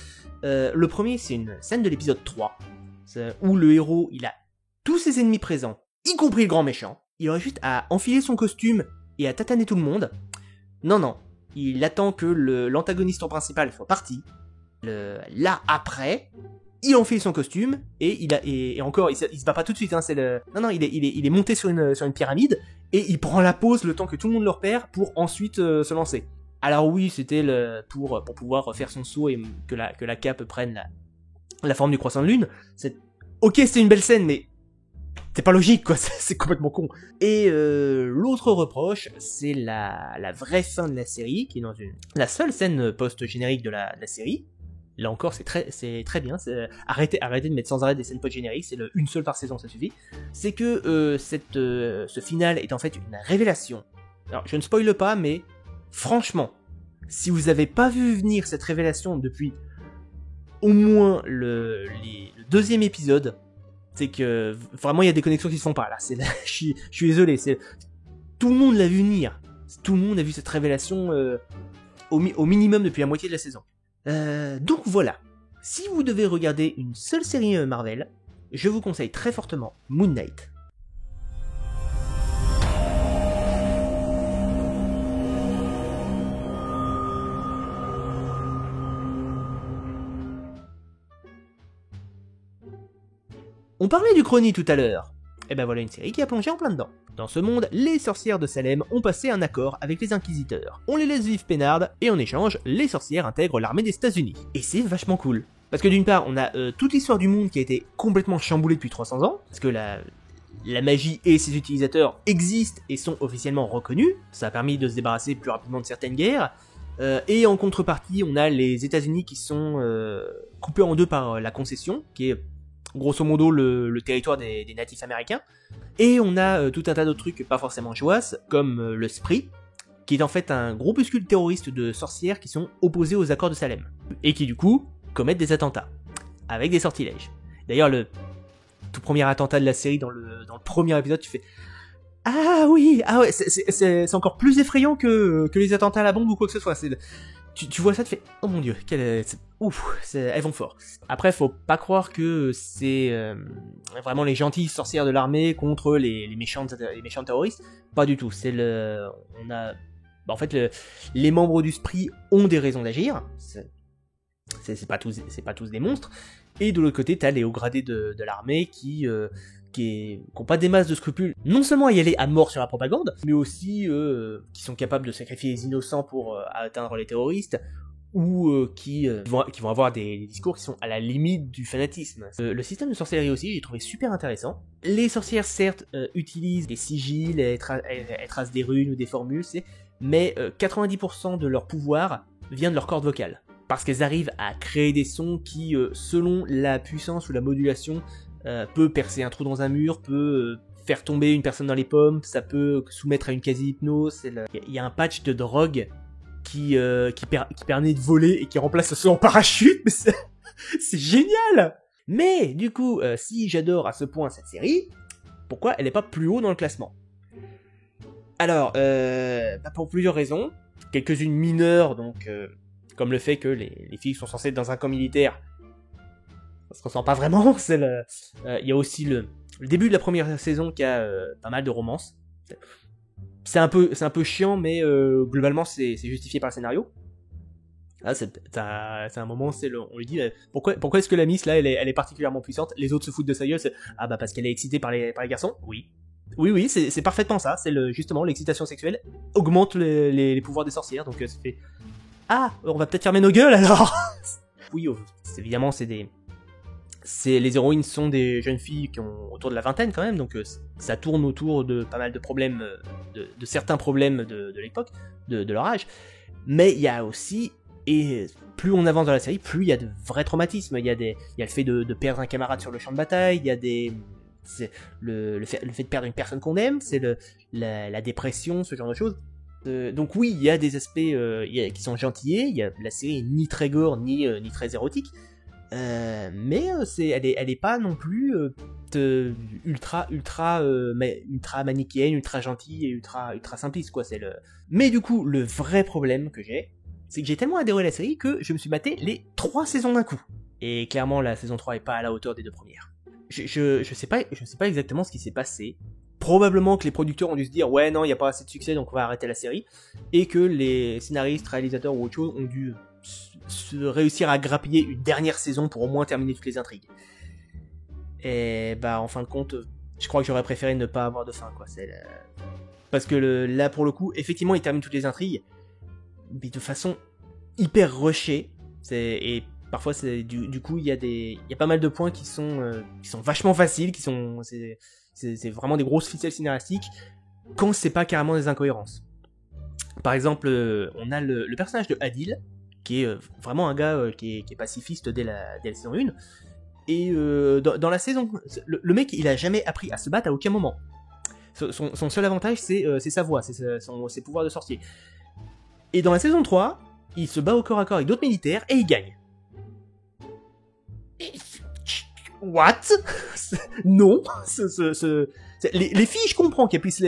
Le premier, c'est une scène de l'épisode 3, où le héros, il a tous ses ennemis présents, y compris le grand méchant. Il aurait juste à enfiler son costume et à tataner tout le monde. Non, il attend que l'antagoniste principal soit parti. Là, après, il enfile son costume, et encore, il se bat pas tout de suite, hein, non, il est monté sur une pyramide, et il prend la pause le temps que tout le monde le repère, pour ensuite se lancer. Alors oui, c'était pour pouvoir faire son saut et que la cape prenne la forme du croissant de lune. Ok, c'était une belle scène, mais c'est pas logique, quoi, c'est complètement con. Et l'autre reproche, c'est la vraie fin de la série, qui est dans la seule scène post-générique de la série. Là encore, c'est très bien. Arrêtez de mettre sans arrêt des scènes post-génériques, c'est une seule par saison, ça suffit. C'est que ce final est en fait une révélation. Alors, je ne spoile pas, mais franchement, si vous avez pas vu venir cette révélation depuis au moins le deuxième épisode, c'est que vraiment il y a des connexions qui se font pas là. Je suis désolé, tout le monde l'a vu venir. Tout le monde a vu cette révélation au minimum depuis la moitié de la saison. Donc voilà, si vous devez regarder une seule série Marvel, je vous conseille très fortement Moon Knight. On parlait du Chrony tout à l'heure. Et ben voilà une série qui a plongé en plein dedans. Dans ce monde, les sorcières de Salem ont passé un accord avec les inquisiteurs. On les laisse vivre peinardes, et en échange, les sorcières intègrent l'armée des États-Unis. Et c'est vachement cool. Parce que d'une part, on a toute l'histoire du monde qui a été complètement chamboulée depuis 300 ans, parce que la magie et ses utilisateurs existent et sont officiellement reconnus, ça a permis de se débarrasser plus rapidement de certaines guerres, et en contrepartie, on a les États-Unis qui sont coupés en deux par la concession, qui est grosso modo le territoire des natifs américains, et on a tout un tas d'autres trucs pas forcément joyeux, comme le Spree, qui est en fait un groupuscule terroriste de sorcières qui sont opposés aux accords de Salem, et qui du coup commettent des attentats, avec des sortilèges. D'ailleurs, le tout premier attentat de la série, dans le premier épisode, tu fais « Ah oui, ah ouais, c'est encore plus effrayant que les attentats à la bombe ou quoi que ce soit. » Tu vois ça, tu fais « Oh mon dieu, elles vont fort. » Après, faut pas croire que c'est vraiment les gentilles sorcières de l'armée contre les méchants terroristes. Pas du tout. En fait, les membres du Spree ont des raisons d'agir. C'est pas tous des monstres. Et de l'autre côté, t'as les hauts gradés de l'armée qui ont pas des masses de scrupules, non seulement à y aller à mort sur la propagande, mais aussi qui sont capables de sacrifier les innocents pour atteindre les terroristes, ou qui vont avoir des discours qui sont à la limite du fanatisme. Le système de sorcellerie aussi, j'ai trouvé super intéressant. Les sorcières, certes, utilisent des sigils, elles tracent des runes ou des formules, mais 90% de leur pouvoir vient de leur corde vocale. Parce qu'elles arrivent à créer des sons qui, selon la puissance ou la modulation, peut percer un trou dans un mur, peut faire tomber une personne dans les pommes, ça peut soumettre à une quasi-hypnose. Il y a un patch de drogue qui permet de voler et qui remplace le saut en parachute, mais c'est génial. Mais du coup, si j'adore à ce point cette série, pourquoi elle n'est pas plus haut dans le classement? Alors, pour plusieurs raisons, quelques-unes mineures, donc comme le fait que les filles sont censées être dans un camp militaire, ça se ressent pas vraiment. Il y a aussi le début de la première saison qui a pas mal de romance. C'est un peu chiant, mais globalement c'est justifié par le scénario. Là, c'est un moment, on lui dit pourquoi est-ce que la Miss là elle est particulièrement puissante, les autres se foutent de sa gueule, parce qu'elle est excitée par les garçons. Oui, c'est parfaitement ça. Justement l'excitation sexuelle augmente les pouvoirs des sorcières, donc ça fait on va peut-être fermer nos gueules alors. Oui, évidemment les héroïnes sont des jeunes filles qui ont autour de la vingtaine quand même, donc ça tourne autour de pas mal de problèmes, de certains problèmes de l'époque, de leur âge. Mais il y a aussi, et plus on avance dans la série, plus il y a de vrais traumatismes. Il y a le fait de perdre un camarade sur le champ de bataille, il y a le fait de perdre une personne qu'on aime, c'est la dépression, ce genre de choses. Donc oui, il y a des aspects qui sont gentillés. La série est ni très gore ni très érotique, mais elle est pas non plus ultra manichéenne, ultra gentille et ultra simpliste quoi. Mais du coup, le vrai problème que j'ai, c'est que j'ai tellement adoré la série que je me suis maté les 3 saisons d'un coup. Et clairement, la saison 3 est pas à la hauteur des 2 premières. Je sais pas exactement ce qui s'est passé. Probablement que les producteurs ont dû se dire ouais non, il n'y a pas assez de succès donc on va arrêter la série, et que les scénaristes, réalisateurs ou autre chose ont dû réussir à grappiller une dernière saison pour au moins terminer toutes les intrigues. Et en fin de compte, je crois que j'aurais préféré ne pas avoir de fin quoi. Parce que là pour le coup, effectivement, ils terminent toutes les intrigues, mais de façon hyper rushée. Et parfois du coup il y a pas mal de points qui sont vachement faciles, c'est vraiment des grosses ficelles scénaristiques, quand c'est pas carrément des incohérences. Par exemple, on a le personnage de Adil, qui est vraiment un gars qui est pacifiste dès la saison 1, et dans la saison, le mec il a jamais appris à se battre à aucun moment. Son seul avantage c'est sa voix, ses pouvoirs de sorcier. Et dans la saison 3, il se bat au corps à corps avec d'autres militaires et il gagne. What? Non. Les filles, je comprends qu'elles puissent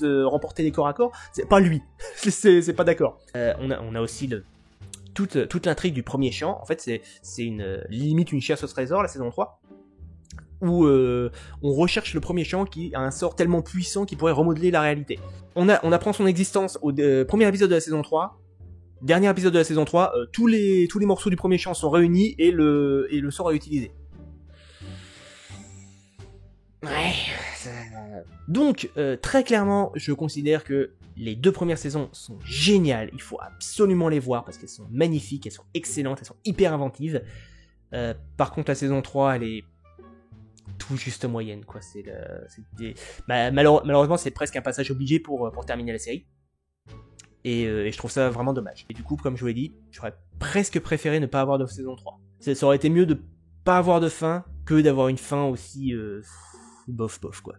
remporter les corps à corps. C'est pas lui. c'est pas d'accord. On a aussi toute l'intrigue du premier champ. En fait, c'est limite une chasse au trésor, la saison 3, où on recherche le premier champ qui a un sort tellement puissant qu'il pourrait remodeler la réalité. On apprend son existence au premier épisode de la saison 3. Dernier épisode de la saison 3, tous les morceaux du premier champ sont réunis et le sort est utilisé. Ouais. Donc, très clairement, je considère que les 2 premières saisons sont géniales. Il faut absolument les voir parce qu'elles sont magnifiques, elles sont excellentes, elles sont hyper inventives. Par contre, la saison 3, elle est tout juste moyenne, quoi. Malheureusement, c'est presque un passage obligé pour terminer la série. Et je trouve ça vraiment dommage. Et du coup, comme je vous l'ai dit, j'aurais presque préféré ne pas avoir de saison 3. Ça aurait été mieux de pas avoir de fin que d'avoir une fin aussi bof quoi.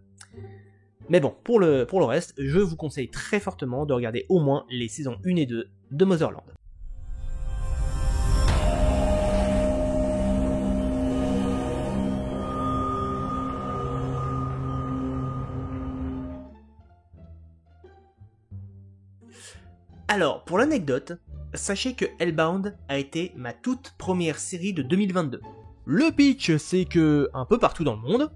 Mais bon, pour le reste, je vous conseille très fortement de regarder au moins les saisons 1 et 2 de Motherland. Alors, pour l'anecdote, sachez que Hellbound a été ma toute première série de 2022. Le pitch, c'est que, un peu partout dans le monde,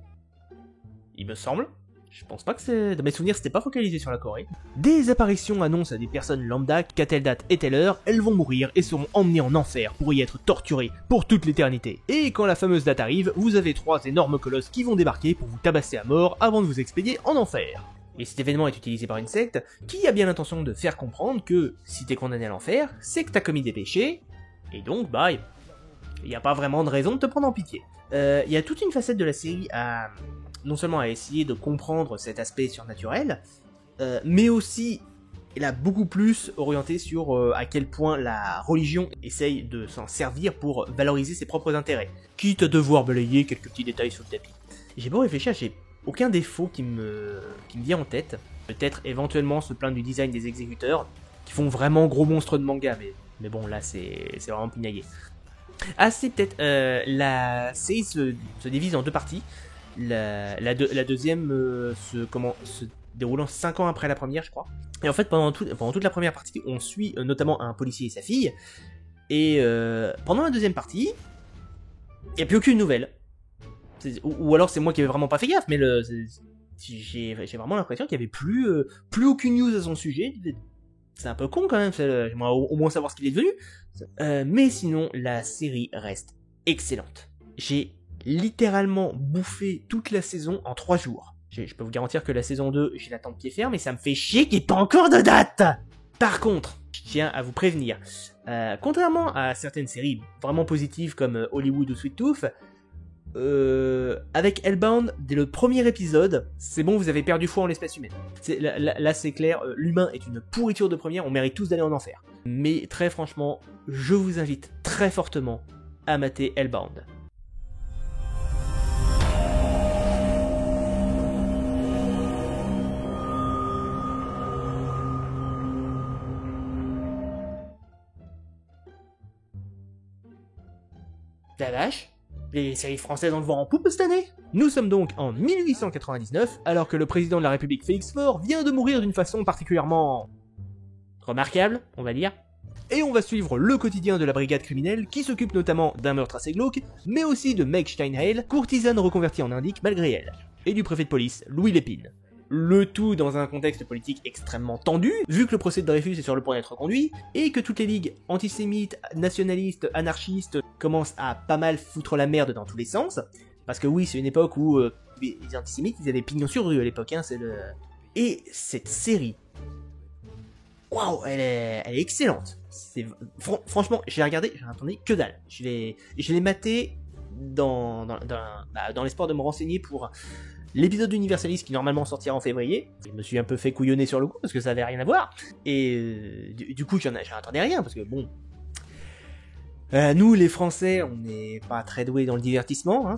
il me semble, je pense pas que c'est... Dans mes souvenirs, c'était pas focalisé sur la Corée, des apparitions annoncent à des personnes lambda qu'à telle date et telle heure, elles vont mourir et seront emmenées en enfer pour y être torturées pour toute l'éternité. Et quand la fameuse date arrive, vous avez 3 énormes colosses qui vont débarquer pour vous tabasser à mort avant de vous expédier en enfer. Et cet événement est utilisé par une secte qui a bien l'intention de faire comprendre que si t'es condamné à l'enfer, c'est que t'as commis des péchés, et donc bah, il n'y a pas vraiment de raison de te prendre en pitié. Il y a toute une facette de la série à non seulement à essayer de comprendre cet aspect surnaturel, mais aussi elle a beaucoup plus orienté sur à quel point la religion essaye de s'en servir pour valoriser ses propres intérêts, quitte à devoir balayer quelques petits détails sur le tapis. J'ai beau réfléchir, j'ai aucun défaut qui me vient en tête. Peut-être éventuellement se plaindre du design des exécuteurs, qui font vraiment gros monstres de manga, mais bon là c'est vraiment pinaillé. Ah c'est peut-être, la série se divise en 2 parties. La deuxième se déroulant 5 ans après la première, je crois. Et en fait, pendant toute la première partie, on suit notamment un policier et sa fille. Et pendant la deuxième partie, il n'y a plus aucune nouvelle. Ou alors c'est moi qui avais vraiment pas fait gaffe, mais j'ai vraiment l'impression qu'il n'y avait plus aucune news à son sujet. C'est un peu con quand même, j'aimerais au moins savoir ce qu'il est devenu. Mais sinon, la série reste excellente. J'ai littéralement bouffé toute la saison en 3 jours. Je peux vous garantir que la saison 2, je l'attends de pied ferme, et ça me fait chier qu'il n'y ait pas encore de date. Par contre, je tiens à vous prévenir, contrairement à certaines séries vraiment positives comme Hollywood ou Sweet Tooth, avec Hellbound, dès le premier épisode, c'est bon, vous avez perdu foi en l'espèce humaine. Là c'est clair, l'humain est une pourriture de première, on mérite tous d'aller en enfer. Mais très franchement, je vous invite très fortement à mater Hellbound. La vache, les séries françaises ont le vent en poupe cette année. Nous sommes donc en 1899, alors que le président de la République Félix Faure vient de mourir d'une façon particulièrement remarquable, on va dire. Et on va suivre le quotidien de la brigade criminelle, qui s'occupe notamment d'un meurtre assez glauque, mais aussi de Meg Steinheil, courtisane reconvertie en indique malgré elle, et du préfet de police, Louis Lépine. Le tout dans un contexte politique extrêmement tendu, vu que le procès de Dreyfus est sur le point d'être reconduit, et que toutes les ligues antisémites, nationalistes, anarchistes commencent à pas mal foutre la merde dans tous les sens, parce que oui, c'est une époque où les antisémites, ils avaient pignon sur rue à l'époque, hein, c'est le... Et cette série, waouh, elle est excellente. Franchement, j'ai regardé, j'en attendais que dalle. Je l'ai maté dans l'espoir de me renseigner pour l'épisode d'Universalis qui normalement sortira en février. Je me suis un peu fait couillonner sur le coup parce que ça avait rien à voir. Et du coup, j'en attendais rien parce que bon, nous les Français, on n'est pas très doués dans le divertissement. Hein,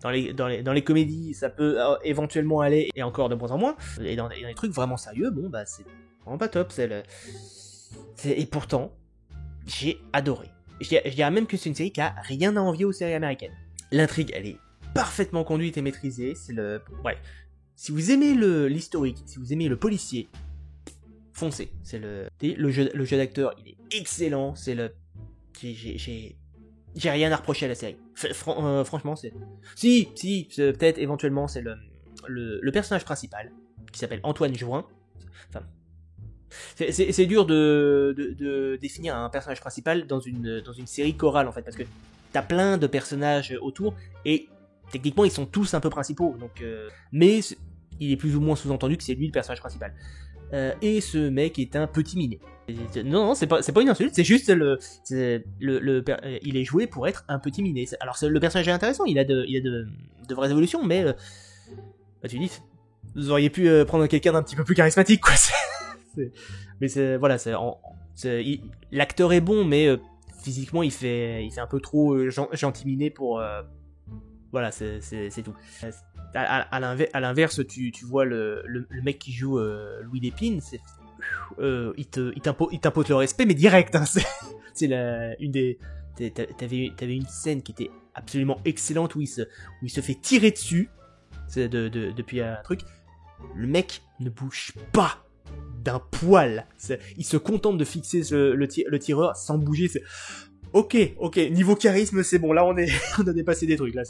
dans les comédies, ça peut éventuellement aller, et encore de moins en moins. Et dans les trucs vraiment sérieux, bon bah c'est vraiment pas top. Et pourtant, j'ai adoré. Je dirais même que c'est une série qui a rien à envier aux séries américaines. L'intrigue, elle est parfaitement conduite et maîtrisée. Ouais. Si vous aimez l'historique, si vous aimez le policier, foncez. Le jeu d'acteur, il est excellent. J'ai rien à reprocher à la série. Franchement, c'est... Si, peut-être éventuellement, c'est le personnage principal, qui s'appelle Antoine Juin. Enfin, c'est dur de définir un personnage principal dans une série chorale, en fait, parce que t'as plein de personnages autour, et techniquement, ils sont tous un peu principaux, donc... mais il est plus ou moins sous-entendu que c'est lui le personnage principal. Et ce mec est un petit minet. Non, c'est pas une insulte, c'est juste il est joué pour être un petit minet. Alors le personnage est intéressant, il a de vraies évolutions, mais bah, tu dis, vous auriez pu prendre quelqu'un d'un petit peu plus charismatique, quoi. L'acteur est bon, mais physiquement il fait un peu trop gentil minet pour. Voilà, c'est tout. À l'inverse, tu vois le mec qui joue Louis Lépine, il t'impose le respect, mais direct. Hein, c'est une des... T'avais une scène qui était absolument excellente où il se fait tirer dessus depuis un truc. Le mec ne bouge pas d'un poil. Il se contente de fixer le tireur sans bouger. Ok, niveau charisme, c'est bon. Là, on a dépassé des trucs. Là,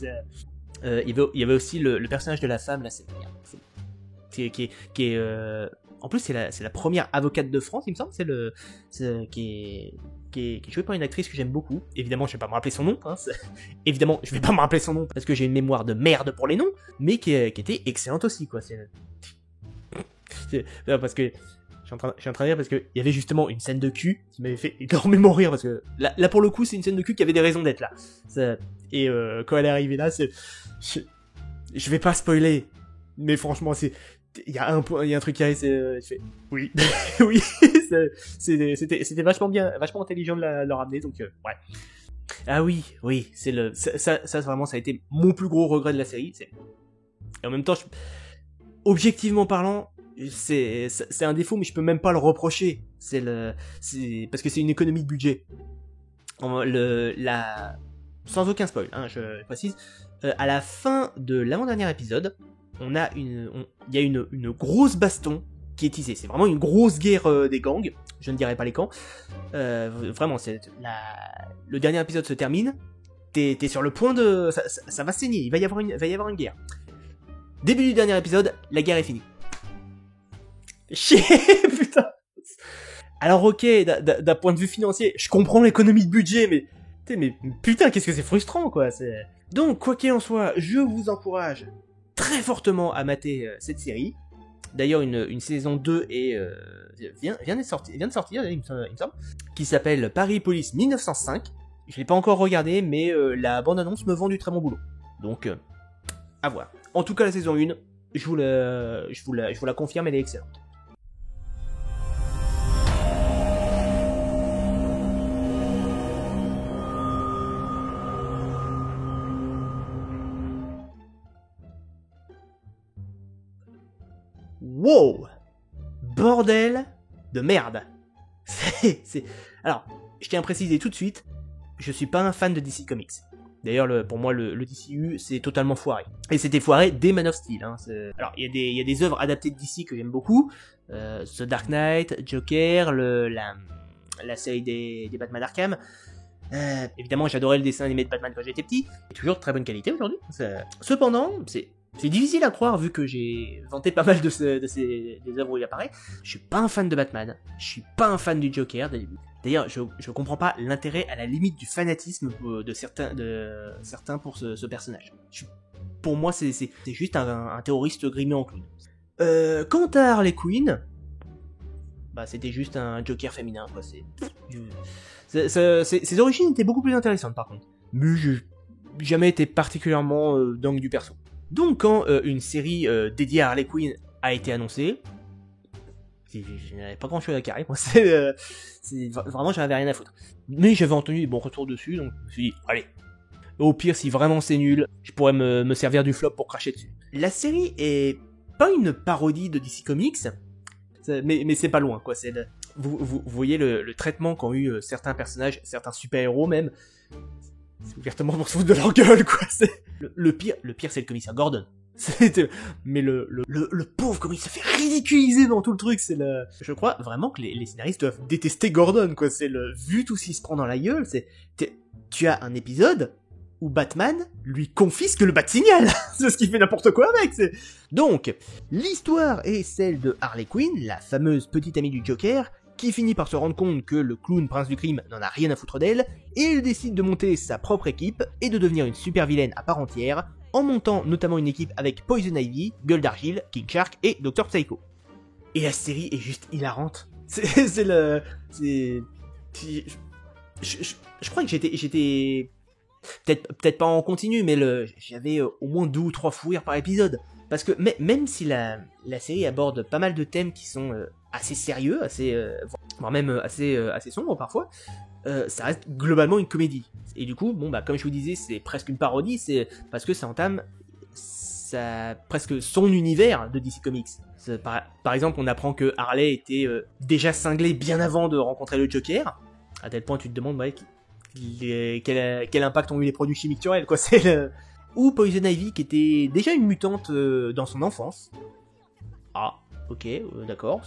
il y avait aussi le personnage de la femme. Là, qui est en plus, c'est la première avocate de France, il me semble. Qui est jouée par une actrice que j'aime beaucoup. Évidemment, je vais pas me rappeler son nom. Hein, évidemment, je vais pas me rappeler son nom parce que j'ai une mémoire de merde pour les noms, mais qui était excellente aussi, quoi. Parce que je suis en train de rire parce qu'il y avait justement une scène de cul qui m'avait fait énormément rire parce que là pour le coup, c'est une scène de cul qui avait des raisons d'être là. Et quand elle est arrivée là, je vais pas spoiler, mais franchement, il y a un truc qui arrive, je fais oui, oui, c'était vachement intelligent de le ramener, donc ouais. Ah oui, ça vraiment, ça a été mon plus gros regret de la série. Et en même temps, objectivement parlant, c'est un défaut, mais je peux même pas le reprocher. Parce que c'est une économie de budget. Sans aucun spoil, hein, je précise. À la fin de l'avant-dernier épisode, il y a une grosse baston qui est teasée. C'est vraiment une grosse guerre des gangs. Je ne dirai pas les camps. Vraiment, le dernier épisode se termine. T'es sur le point de... Ça va saigner, il va y avoir une guerre. Début du dernier épisode, la guerre est finie. Chier, putain. Alors ok, d'un point de vue financier, je comprends l'économie de budget, mais putain, qu'est-ce que c'est frustrant, quoi. Donc, quoi qu'il en soit, je vous encourage très fortement à mater cette série. D'ailleurs, une saison 2 vient de sortir, il me semble, qui s'appelle Paris Police 1905. Je l'ai pas encore regardé, mais la bande-annonce me vend du très bon boulot. Donc, à voir. En tout cas, la saison 1, je vous la confirme, elle est excellente. Wow! Bordel de merde. Alors, je tiens à préciser tout de suite, je suis pas un fan de DC Comics. D'ailleurs, pour moi, le DCU, c'est totalement foiré. Et c'était foiré dès Man of Steel. Hein. Alors, il y a des œuvres adaptées de DC que j'aime beaucoup. The Dark Knight, Joker, la série des Batman Arkham. Évidemment, j'adorais le dessin animé de Batman quand j'étais petit. C'est toujours de très bonne qualité aujourd'hui. Cependant, c'est difficile à croire vu que j'ai vanté pas mal des œuvres où il apparaît. Je suis pas un fan de Batman. Je suis pas un fan du Joker. D'ailleurs, je comprends pas l'intérêt à la limite du fanatisme de certains pour ce personnage. Pour moi, c'est juste un terroriste grimé en clown. Quant à Harley Quinn, c'était juste un Joker féminin, quoi. Ses origines étaient beaucoup plus intéressantes, par contre. Mais j'ai jamais été particulièrement dingue du perso. Donc, quand une série dédiée à Harley Quinn a été annoncée, je n'avais pas grand chose à carrer, moi. Vraiment, j'en avais rien à foutre. Mais j'avais entendu des bons retours dessus, donc je me suis dit, allez. Au pire, si vraiment c'est nul, je pourrais me servir du flop pour cracher dessus. La série est pas une parodie de DC Comics, mais c'est pas loin, quoi. Vous voyez le traitement qu'ont eu certains personnages, certains super-héros même. C'est ouvertement pour se foutre de leur gueule, quoi. Le pire, c'est le commissaire Gordon. Mais le pauvre, comme il se fait ridiculiser dans tout le truc, je crois vraiment que les scénaristes doivent détester Gordon, quoi. Vu tout ce qu'il se prend dans la gueule, tu as un épisode où Batman lui confisque le Bat-Signal. C'est ce qu'il fait n'importe quoi avec. Donc, l'histoire est celle de Harley Quinn, la fameuse petite amie du Joker, qui finit par se rendre compte que le clown prince du crime n'en a rien à foutre d'elle, et elle décide de monter sa propre équipe et de devenir une super vilaine à part entière, en montant notamment une équipe avec Poison Ivy, Gueule d'Argile, King Shark et Dr Psycho. Et la série est juste hilarante. Je crois que j'étais peut-être pas en continu, mais j'avais au moins 2 ou 3 fous rires par épisode. Parce que même si la série aborde pas mal de thèmes qui sont assez sérieux, voire même assez sombres parfois, ça reste globalement une comédie. Et du coup, comme je vous disais, c'est presque une parodie, c'est parce que ça entame presque son univers de DC Comics. Par exemple, on apprend que Harley était déjà cinglée bien avant de rencontrer le Joker, à tel point tu te demandes quel impact ont eu les produits chimiques sur elle, quoi. Ou Poison Ivy qui était déjà une mutante dans son enfance. Ah, ok, d'accord.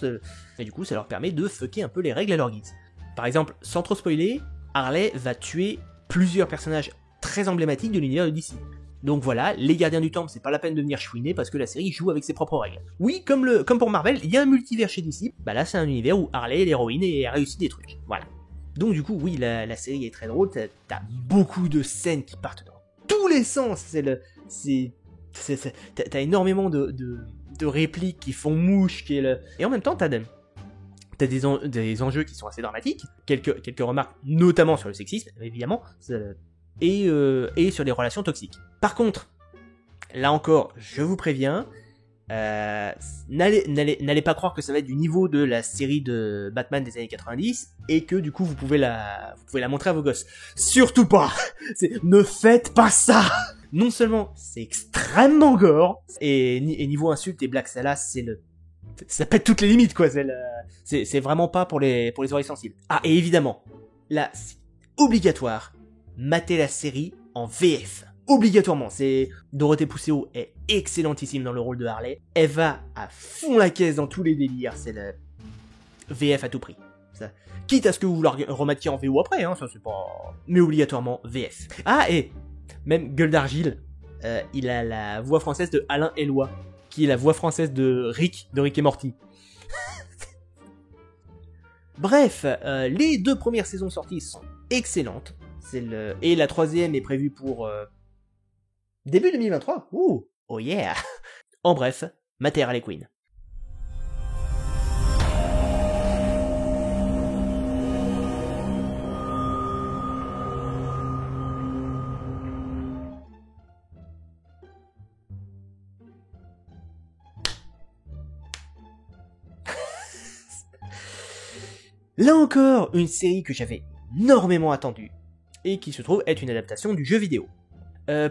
Et du coup, ça leur permet de fucker un peu les règles à leur guise. Par exemple, sans trop spoiler, Harley va tuer plusieurs personnages très emblématiques de l'univers de DC. Donc voilà, les Gardiens du Temple, c'est pas la peine de venir chouiner parce que la série joue avec ses propres règles. Oui, comme pour Marvel, il y a un multivers chez DC, bah là c'est un univers où Harley est l'héroïne et a réussi des trucs. Voilà. Donc du coup, oui, la série est très drôle, t'as beaucoup de scènes qui partent dans tous les sens, t'as énormément de répliques qui font mouche, et en même temps t'as des enjeux qui sont assez dramatiques, quelques remarques, notamment sur le sexisme, évidemment, et sur les relations toxiques. Par contre, là encore, je vous préviens, n'allez pas croire que ça va être du niveau de la série de Batman des années 90 et que du coup vous pouvez la montrer à vos gosses. Surtout pas. Ne faites pas ça. Non seulement c'est extrêmement gore et niveau insulte et Black Salah, ça pète toutes les limites, quoi. C'est vraiment pas pour les oreilles sensibles. Ah, et évidemment, là c'est obligatoire, matez la série en VF. Obligatoirement, Dorothée Pousseau est excellentissime dans le rôle de Harley. Elle va à fond la caisse dans tous les délires. C'est le VF à tout prix. Quitte à ce que vous la remettiez en VO après, hein, ça c'est pas... Mais obligatoirement VF. Ah, et même Gueule d'Argile, il a la voix française de Alain Eloi, qui est la voix française de Rick et Morty. Bref, les 2 premières saisons sorties sont excellentes. Et la 3e est prévue pour... début 2023. Ouh, oh yeah. En bref, matez Harley Quinn. Là encore, une série que j'avais énormément attendue, et qui se trouve être une adaptation du jeu vidéo.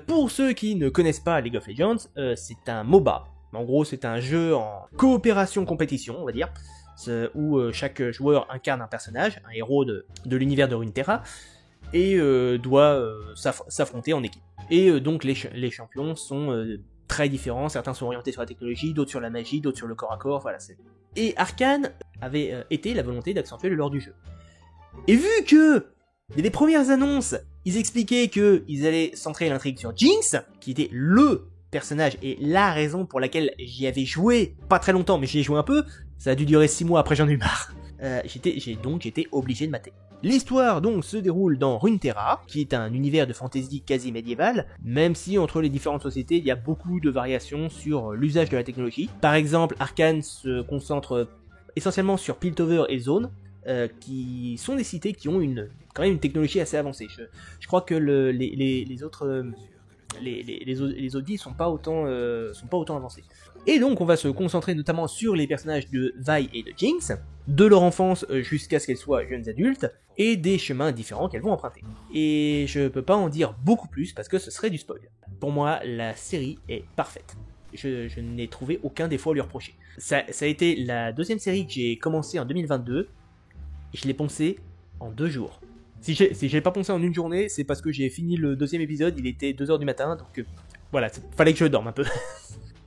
Pour ceux qui ne connaissent pas League of Legends, c'est un MOBA. En gros, c'est un jeu en coopération-compétition, on va dire, où chaque joueur incarne un personnage, un héros de l'univers de Runeterra, et doit s'affronter en équipe. Et donc les champions sont très différents, certains sont orientés sur la technologie, d'autres sur la magie, d'autres sur le corps à corps, voilà. Et Arcane avait été la volonté d'accentuer le lore du jeu. Et vu que dès les premières annonces, ils expliquaient qu'ils allaient centrer l'intrigue sur Jinx, qui était LE personnage et la raison pour laquelle j'y avais joué, pas très longtemps, mais j'y ai joué un peu, ça a dû durer 6 mois, après j'en ai eu marre. J'étais obligé de mater. L'histoire donc se déroule dans Runeterra, qui est un univers de fantasy quasi médiéval, même si entre les différentes sociétés il y a beaucoup de variations sur l'usage de la technologie. Par exemple, Arcane se concentre essentiellement sur Piltover et Zone, qui sont des cités qui ont quand même une technologie assez avancée. Je crois que les autres sont pas autant avancés. Et donc on va se concentrer notamment sur les personnages de Vi et de Jinx, de leur enfance jusqu'à ce qu'elles soient jeunes adultes, et des chemins différents qu'elles vont emprunter. Et je peux pas en dire beaucoup plus parce que ce serait du spoil. Pour moi, la série est parfaite. Je n'ai trouvé aucun défaut à lui reprocher. Ça a été la 2e série que j'ai commencé en 2022, et je l'ai poncé en 2 jours. Si j'ai pas poncé en une journée, c'est parce que j'ai fini le 2e épisode, il était 2h du matin, donc voilà, fallait que je dorme un peu.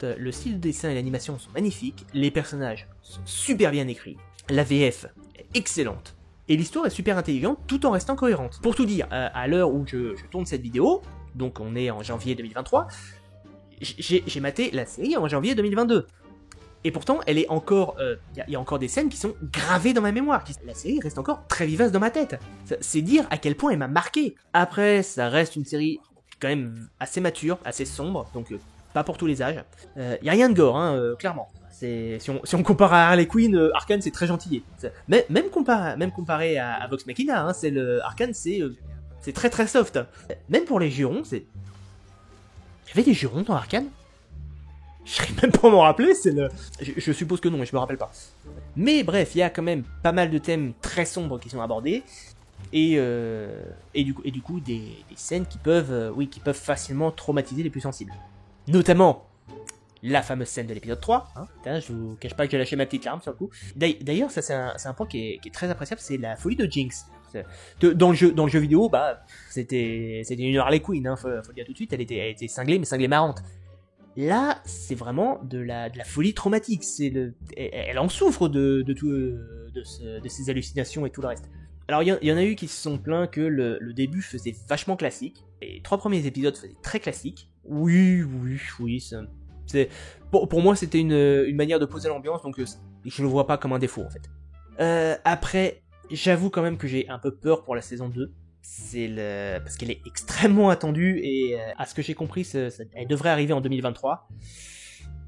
Le style de dessin et l'animation sont magnifiques, les personnages sont super bien écrits, la VF est excellente, et l'histoire est super intelligente tout en restant cohérente. Pour tout dire, à l'heure où je tourne cette vidéo, donc on est en janvier 2023, j'ai maté la série en janvier 2022. Et pourtant, elle est encore, y a encore des scènes qui sont gravées dans ma mémoire. La série reste encore très vivace dans ma tête. C'est dire à quel point elle m'a marqué. Après, ça reste une série quand même assez mature, assez sombre, donc pas pour tous les âges. Y a rien de gore, hein, clairement. Si on compare à Harley Quinn, Arcane c'est très gentil. Même comparé à Vox Machina, hein, Arcane c'est très très soft. Même pour les jurons, Il y avait des jurons dans Arcane ? J'arrive même pas à m'en rappeler, je suppose que non, mais je me rappelle pas. Mais bref, il y a quand même pas mal de thèmes très sombres qui sont abordés, et du coup des scènes qui peuvent facilement traumatiser les plus sensibles. Notamment la fameuse scène de l'épisode 3, hein. Putain, je vous cache pas que j'ai lâché ma petite larme sur le coup. D'ailleurs, ça c'est un point qui est très appréciable, c'est la folie de Jinx. Dans le jeu vidéo, bah, c'était une Harley Quinn, hein, faut le dire tout de suite, elle était cinglée, mais cinglée marrante. Là, c'est vraiment de la folie traumatique, elle en souffre de ses hallucinations et tout le reste. Alors, il y en a eu qui se sont plaints que le début faisait vachement classique, les 3 premiers épisodes faisaient très classique. Oui, pour moi, c'était une manière de poser l'ambiance, donc je le vois pas comme un défaut, en fait. Après, j'avoue quand même que j'ai un peu peur pour la saison 2. Parce qu'elle est extrêmement attendue et à ce que j'ai compris, elle devrait arriver en 2023.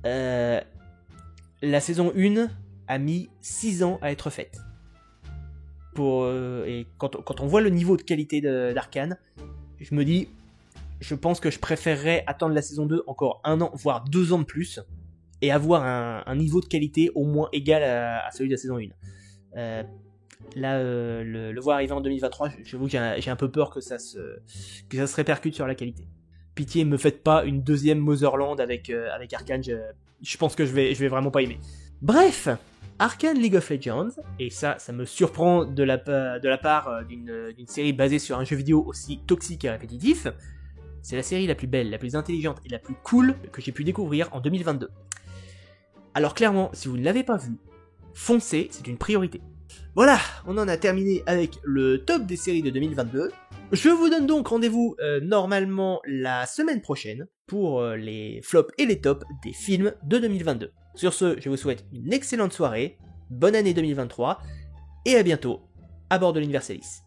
La saison 1 a mis 6 ans à être faite. Et quand on voit le niveau de qualité d'Arcane, je me dis, je pense que je préférerais attendre la saison 2 encore 1 an, voire 2 ans de plus, et avoir un niveau de qualité au moins égal à celui de la saison 1. Là, le voir arriver en 2023, j'avoue que j'ai un peu peur que ça se répercute sur la qualité. Pitié, me faites pas une deuxième Motherland avec Arcane, je pense que je vais vraiment pas aimer. Bref, Arcane League of Legends, et ça me surprend de la part d'une série basée sur un jeu vidéo aussi toxique et répétitif, c'est la série la plus belle, la plus intelligente et la plus cool que j'ai pu découvrir en 2022. Alors clairement, si vous ne l'avez pas vu, foncez, c'est une priorité. Voilà, on en a terminé avec le top des séries de 2022. Je vous donne donc rendez-vous normalement la semaine prochaine pour les flops et les tops des films de 2022. Sur ce, je vous souhaite une excellente soirée, bonne année 2023, et à bientôt à bord de l'Universalis.